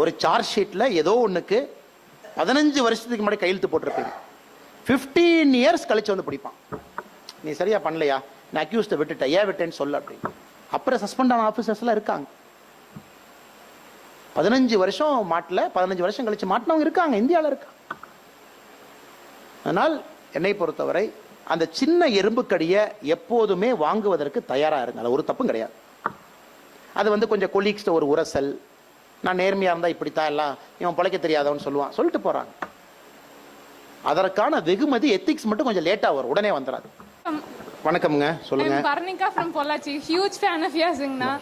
ஒரு சார்ஜ் ஷீட்ல ஏதோ ஒண்ணுக்கு 15 வருஷத்துக்கு முன்னாடி கையெழுத்து போட்டிருப்பீங்க. 15 இயர்ஸ் கழிச்சு வந்து பிடிப்பான். நீ சரியா பண்ணலையா, நான் அக்யூஸ்ட விட்டுட்டேன், ஏன் விட்டேன்னு சொல்ல அப்படின்னு. அப்புறம் சஸ்பெண்ட் ஆன ஆபீசர்ஸ் எல்லாம் இருக்காங்க. 15 வருஷம் மாட்டல, 15 வருஷம் கழிச்சு மாட்டினவங்க இருக்காங்க, இந்தியாவில் இருக்காங்க. அதனால் என்னை பொறுத்தவரை அந்த சின்ன எறும்பு கடியை எப்போதுமே வாங்குவதற்கு தயாரா இருங்க. அது ஒரு தப்பும் கிடையாது. அது வந்து கொஞ்சம் கொலீக்ஸ்ட ஒரு உரசல், நான் நேர்மையா இருந்தா இப்படித்தான் எல்லாம் இவன் பிழைக்க தெரியாதவன்னு சொல்லுவான், சொல்லிட்டு போறாங்க. அதற்கான வெகுமதி எத்திக்ஸ் மட்டும் கொஞ்சம் லேட்டா வரும், உடனே வந்துடாது. வணக்கம்ங்க, சொல்லுங்க. Parnika from Pollachi. Huge fan of யூஸ்ங்கண்ணா.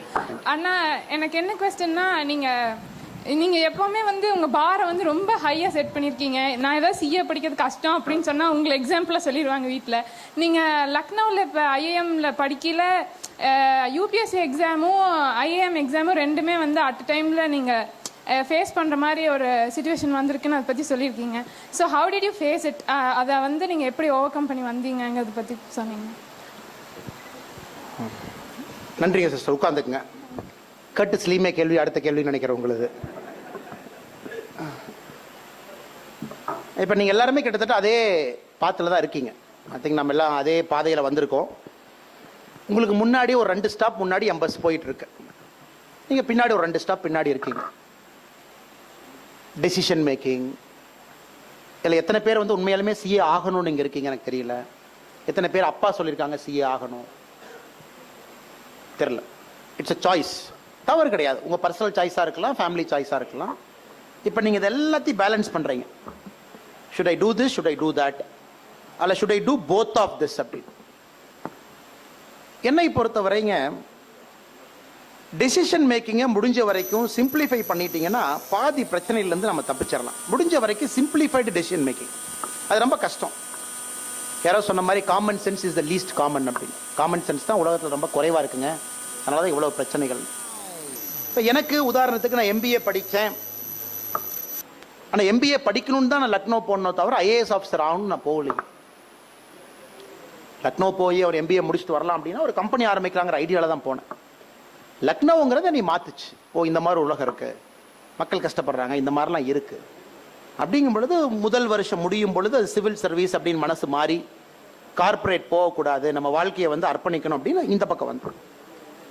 அண்ணா எனக்கு என்ன क्वेश्चनனா, நீங்க எப்பவுமே வந்து உங்க பாரை வந்து ரொம்ப ஹையா செட் பண்ணிருக்கீங்க. நான் ஏதாவது சிஏ படிக்கிறது கஷ்டம் அப்படின்னு சொன்னா உங்களை எக்ஸாம்பிளா சொல்லிடுவாங்க வீட்டுல. நீங்க லக்னோவில் இப்போ ஐஏஎம்ல படிக்கல, யூபிஎஸ்சி எக்ஸாமும் ஐஏஎம் எக்ஸாமும் ரெண்டுமே வந்து அட் டைம்ல நீங்க ஃபேஸ் பண்ற மாதிரி ஒரு சிச்சுவேஷன் வந்திருக்குன்னு அதை பத்தி சொல்லியிருக்கீங்க. So how did you face it? அதை வந்து நீங்க எப்படி ஓவர் கம் பண்ணி வந்தீங்கிறத பத்தி சொன்னீங்க. நன்றிங்க சிஸ்டர், உட்காந்துக்குங்க. கட்டு ஸ்லீமே கேள்வி, அடுத்த கேள்வி நினைக்கிறேன் உங்களுக்கு. இப்போ நீங்கள் எல்லாருமே கிட்டத்தட்ட அதே பாத்தில் தான் இருக்கீங்க. ஐ திங்க் நம்ம எல்லாம் அதே பாதையில் வந்திருக்கோம். உங்களுக்கு முன்னாடி ஒரு 2 ஸ்டாப் முன்னாடி என் பஸ் போயிட்டு இருக்கு, நீங்கள் பின்னாடி ஒரு 2 ஸ்டாப் பின்னாடி இருக்கீங்க. டெசிஷன் மேக்கிங் இல்லை எத்தனை பேர் வந்து உண்மையாலுமே சிஏ ஆகணும்னு இங்கே இருக்கீங்க எனக்கு தெரியல. எத்தனை பேர் அப்பா சொல்லியிருக்காங்க சிஏ ஆகணும் தெரியல. இட்ஸ் அ சாய்ஸ், தவறு கிடையாது. உங்கள் பர்சனல் சாய்ஸாக இருக்கலாம், ஃபேமிலி சாய்ஸாக இருக்கலாம். இப்போ நீங்கள் இது எல்லாத்தையும் பேலன்ஸ் பண்ணுறீங்க. Should I do this, should I do that, அல்ல should I do both of this அப்படின்னு. என்னை பொறுத்தவரைங்க டெசிஷன் மேக்கிங்கை முடிஞ்ச வரைக்கும் சிம்பிளிஃபை பண்ணிட்டீங்கன்னா பாதி பிரச்சனையிலேருந்து நம்ம தப்பிச்சிடலாம். முடிஞ்ச வரைக்கும் சிம்பிளிஃபைடு டெசிஷன் மேக்கிங் அது ரொம்ப கஷ்டம். யாரோ சொன்ன மாதிரி common sense is the least common அப்படின்னு. காமன் சென்ஸ் தான் உலகத்தில் ரொம்ப குறைவாக இருக்குங்க. அதனால தான் இவ்வளோ பிரச்சனைகள். இப்போ எனக்கு உதாரணத்துக்கு நான் எம்பிஏ படித்தேன். ஆனால் எம்பிஏ படிக்கணும்னு தான் நான் லக்னோ போனோம் தவிர ஐஏஎஸ் ஆஃபீஸர் ஆகணும்னு நான் போகலைங்க. லக்னோ போய் அவர் எம்பிஏ முடிச்சுட்டு வரலாம் அப்படின்னா ஒரு கம்பெனி ஆரம்பிக்கலாங்கிற ஐடியாவில் தான் போனேன். லக்னோங்கிறத நீ மாத்துச்சு. ஓ இந்த மாதிரி உலகம் இருக்கு, மக்கள் கஷ்டப்படுறாங்க, இந்த மாதிரிலாம் இருக்கு அப்படிங்கும் பொழுது முதல் வருஷம் முடியும் பொழுது அது சிவில் சர்வீஸ் அப்படின்னு மனசு மாறி கார்பரேட் போகக்கூடாது, நம்ம வாழ்க்கையை வந்து அர்ப்பணிக்கணும் அப்படின்னு இந்த பக்கம் வந்து.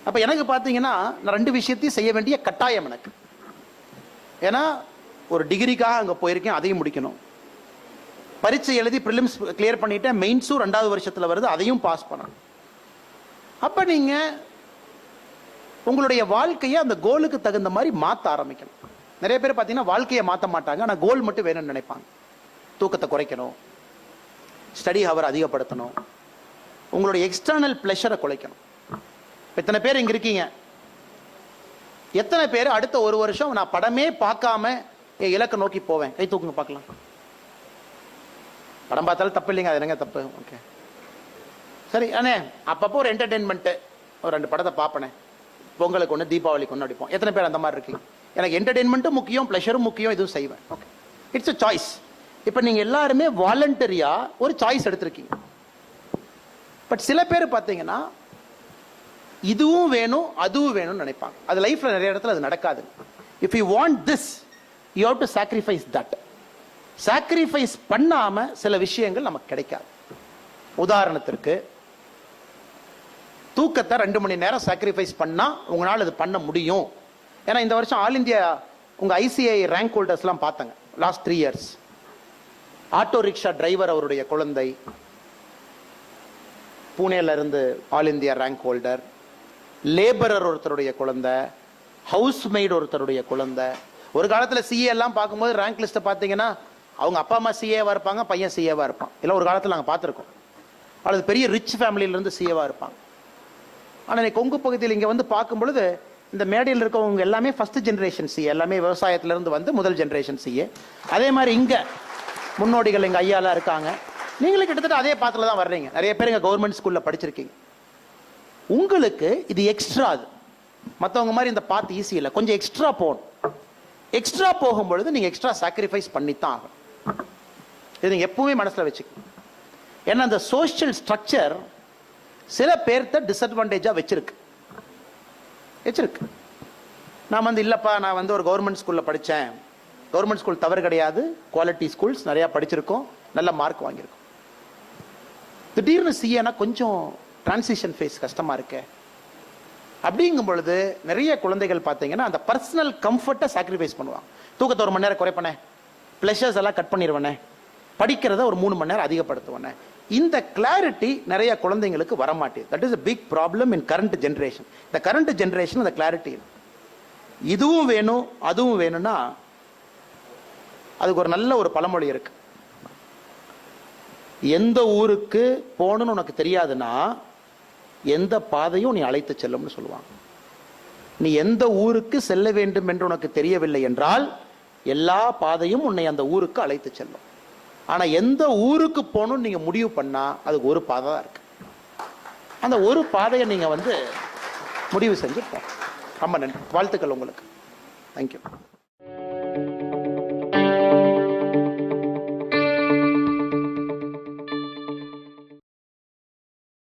அப்போ எனக்கு பார்த்தீங்கன்னா நான் 2 விஷயத்தையும் செய்ய வேண்டிய கட்டாயம் எனக்கு. ஏன்னா ஒரு டிகிரிக்காக அங்கே போயிருக்கேன், அதையும் முடிக்கணும். பரீட்சை எழுதி ப்ரிலிம்ஸ் கிளியர் பண்ணிட்டேன், மெயின்ஸும் 2வது வருஷத்தில் வருது, அதையும் பாஸ் பண்ணணும். அப்போ நீங்கள் உங்களுடைய வாழ்க்கையை அந்த கோலுக்கு தகுந்த மாதிரி மாற்ற ஆரம்பிக்கணும். நிறைய பேர் பார்த்தீங்கன்னா வாழ்க்கையை மாற்ற மாட்டாங்க, ஆனால் கோல் மட்டும் வேணும்னு நினைப்பாங்க. தூக்கத்தை குறைக்கணும், ஸ்டடி ஹவர் அதிகப்படுத்தணும், உங்களுடைய எக்ஸ்டர்னல் ப்ளஷரை குறைக்கணும். எத்தனை பேர் இங்கே இருக்கீங்க? எத்தனை பேர் அடுத்த 1 வருஷம் நான் படமே பார்க்காம என் இலக்கை நோக்கி போவேன்? கை தூக்குங்க பார்க்கலாம். படம் பார்த்தாலும் தப்பு இல்லைங்க, அது என்னங்க தப்பு? ஓகே சரி அண்ணே, அப்பப்போ ஒரு என்டர்டெயின்மெண்ட்டு ஒரு 2 படத்தை பார்ப்பனே, பொங்கலுக்கு ஒன்று, தீபாவளிக்கு ஒன்று அடிப்போம். எத்தனை பேர் அந்த மாதிரி இருக்கீங்க? எனக்கு என்டர்டெயின்மெண்ட்டும் முக்கியம், ப்ளஷரும் முக்கியம், இதுவும் செய்வேன். Okay, it's a choice. இப்போ நீங்கள் எல்லாருமே வாலண்டரியாக ஒரு சாய்ஸ் எடுத்திருக்கீங்க. பட் சில பேர் பார்த்தீங்கன்னா இதுவும் வேணும் அதுவும் வேணும்னு நினைப்பாங்க. அது லைஃப்பில் நிறைய இடத்துல அது நடக்காது. If you want this, you have to sacrifice that. Sacrifice பண்ணாமல் சில விஷயங்கள் நமக்கு கிடைக்காது. உதாரணத்திற்கு தூக்கத்தை 2 மணி நேரம் சாக்ரிஃபைஸ் பண்ணால் உங்களால் இது பண்ண முடியும். ஏன்னா இந்த வருஷம் ஆல் இந்தியா உங்கள் ஐசிஐ ரேங்க் ஹோல்டர்ஸ்லாம் பார்த்தாங்க last 3 years. Auto rickshaw driver அவருடைய குழந்தை புனேல இருந்து all India rank holder, labourer ஒருத்தருடைய குழந்தை, ஹவுஸ் மெய்டு ஒருத்தருடைய குழந்தை. ஒரு காலத்தில் சிஏ எல்லாம் பார்க்கும்போது ரேங்க் லிஸ்ட்டை பார்த்தீங்கன்னா அவங்க அப்பா அம்மா சிஏவா இருப்பாங்க, பையன் சிஏவா இருப்பான். இல்லை ஒரு காலத்தில் நாங்கள் பார்த்துருக்கோம். அல்லது பெரிய ரிச் ஃபேமிலியிலேருந்து சிஏவா இருப்பாங்க. ஆனால் இன்னைக்கு கொங்கு பகுதியில் இங்கே வந்து பார்க்கும் பொழுது இந்த மேடையில் இருக்கவங்க எல்லாமே ஃபர்ஸ்ட் ஜென்ரேஷன் சிஏ, எல்லாமே விவசாயத்திலிருந்து வந்து முதல் ஜென்ரேஷன் சிஏ. அதே மாதிரி இங்கே முன்னோடிகள் எங்கள் ஐயாலாம் இருக்காங்க. நீங்களும் கிட்டத்தட்ட அதே பாத்தில் தான் வர்றீங்க. நிறைய பேர் இங்கே கவர்மெண்ட் ஸ்கூலில் படிச்சிருக்கீங்க. உங்களுக்கு இது எக்ஸ்ட்ரா. அது மற்றவங்க மாதிரி இந்த பாத் ஈஸி இல்லை, கொஞ்சம் எக்ஸ்ட்ரா போகணும். எக்ஸ்ட்ரா போகும்பொழுது நீங்கள் எக்ஸ்ட்ரா சாக்ரிஃபைஸ் பண்ணித்தான் ஆகும். இது நீங்கள் எப்பவுமே மனசில் வச்சுக்கணும். ஏன்னா அந்த சோஷியல் ஸ்ட்ரக்சர் சில பேர்த்த டிஸ்அட்வான்டேஜாக வச்சிருக்கு. நான் வந்து இல்லைப்பா, நான் வந்து ஒரு கவர்மெண்ட் ஸ்கூலில் படித்தேன். கவர்மெண்ட் ஸ்கூல் தவறு கிடையாது, குவாலிட்டி ஸ்கூல்ஸ் நிறையா படிச்சிருக்கோம், நல்ல மார்க் வாங்கியிருக்கோம். திடீர்னு சிஏனா கொஞ்சம் டிரான்சிஷன் ஃபேஸ் கஷ்டமாக இருக்கு. அப்படிங்கும் பொழுது நிறைய குழந்தைகள் பார்த்தீங்கன்னா அந்த பர்சனல் கம்ஃபர்ட்டை சாக்ரிஃபைஸ் பண்ணுவாங்க. தூக்கத்தை 1 மணி நேரம் குறைப்பனே, ப்ளஷர்ஸ் எல்லாம் கட் பண்ணிடுவேனே, படிக்கிறத ஒரு 3 மணி நேரம் அதிகப்படுத்துவேனே. இந்த கிளாரிட்டி நிறைய குழந்தைங்களுக்கு வரமாட்டேது. That is a big problem in current generation. இந்த கரண்ட் ஜென்ரேஷன் அந்த கிளாரிட்டி, இதுவும் வேணும் அதுவும் வேணும்னா அதுக்கு ஒரு நல்ல ஒரு பழமொழி இருக்கு. எந்த ஊருக்கு போகணும்னு உனக்கு தெரியாதுன்னா எந்த பாதையும் நீ அழைத்து செல்லும்னு சொல்லுவாங்க. நீ எந்த ஊருக்கு செல்ல வேண்டும் என்று உனக்கு தெரியவில்லை என்றால் எல்லா பாதையும் உன்னை அந்த ஊருக்கு அழைத்து செல்லும். ஆனா எந்த ஊருக்கு போகணும்னு நீங்க முடிவு பண்ணா அதுக்கு ஒரு பாதை தான் இருக்கு. அந்த ஒரு பாதையை நீங்க வந்து முடிவு செஞ்சு போங்க. ரொம்ப நன்றி, வாழ்த்துக்கள் உங்களுக்கு. தேங்க்யூ.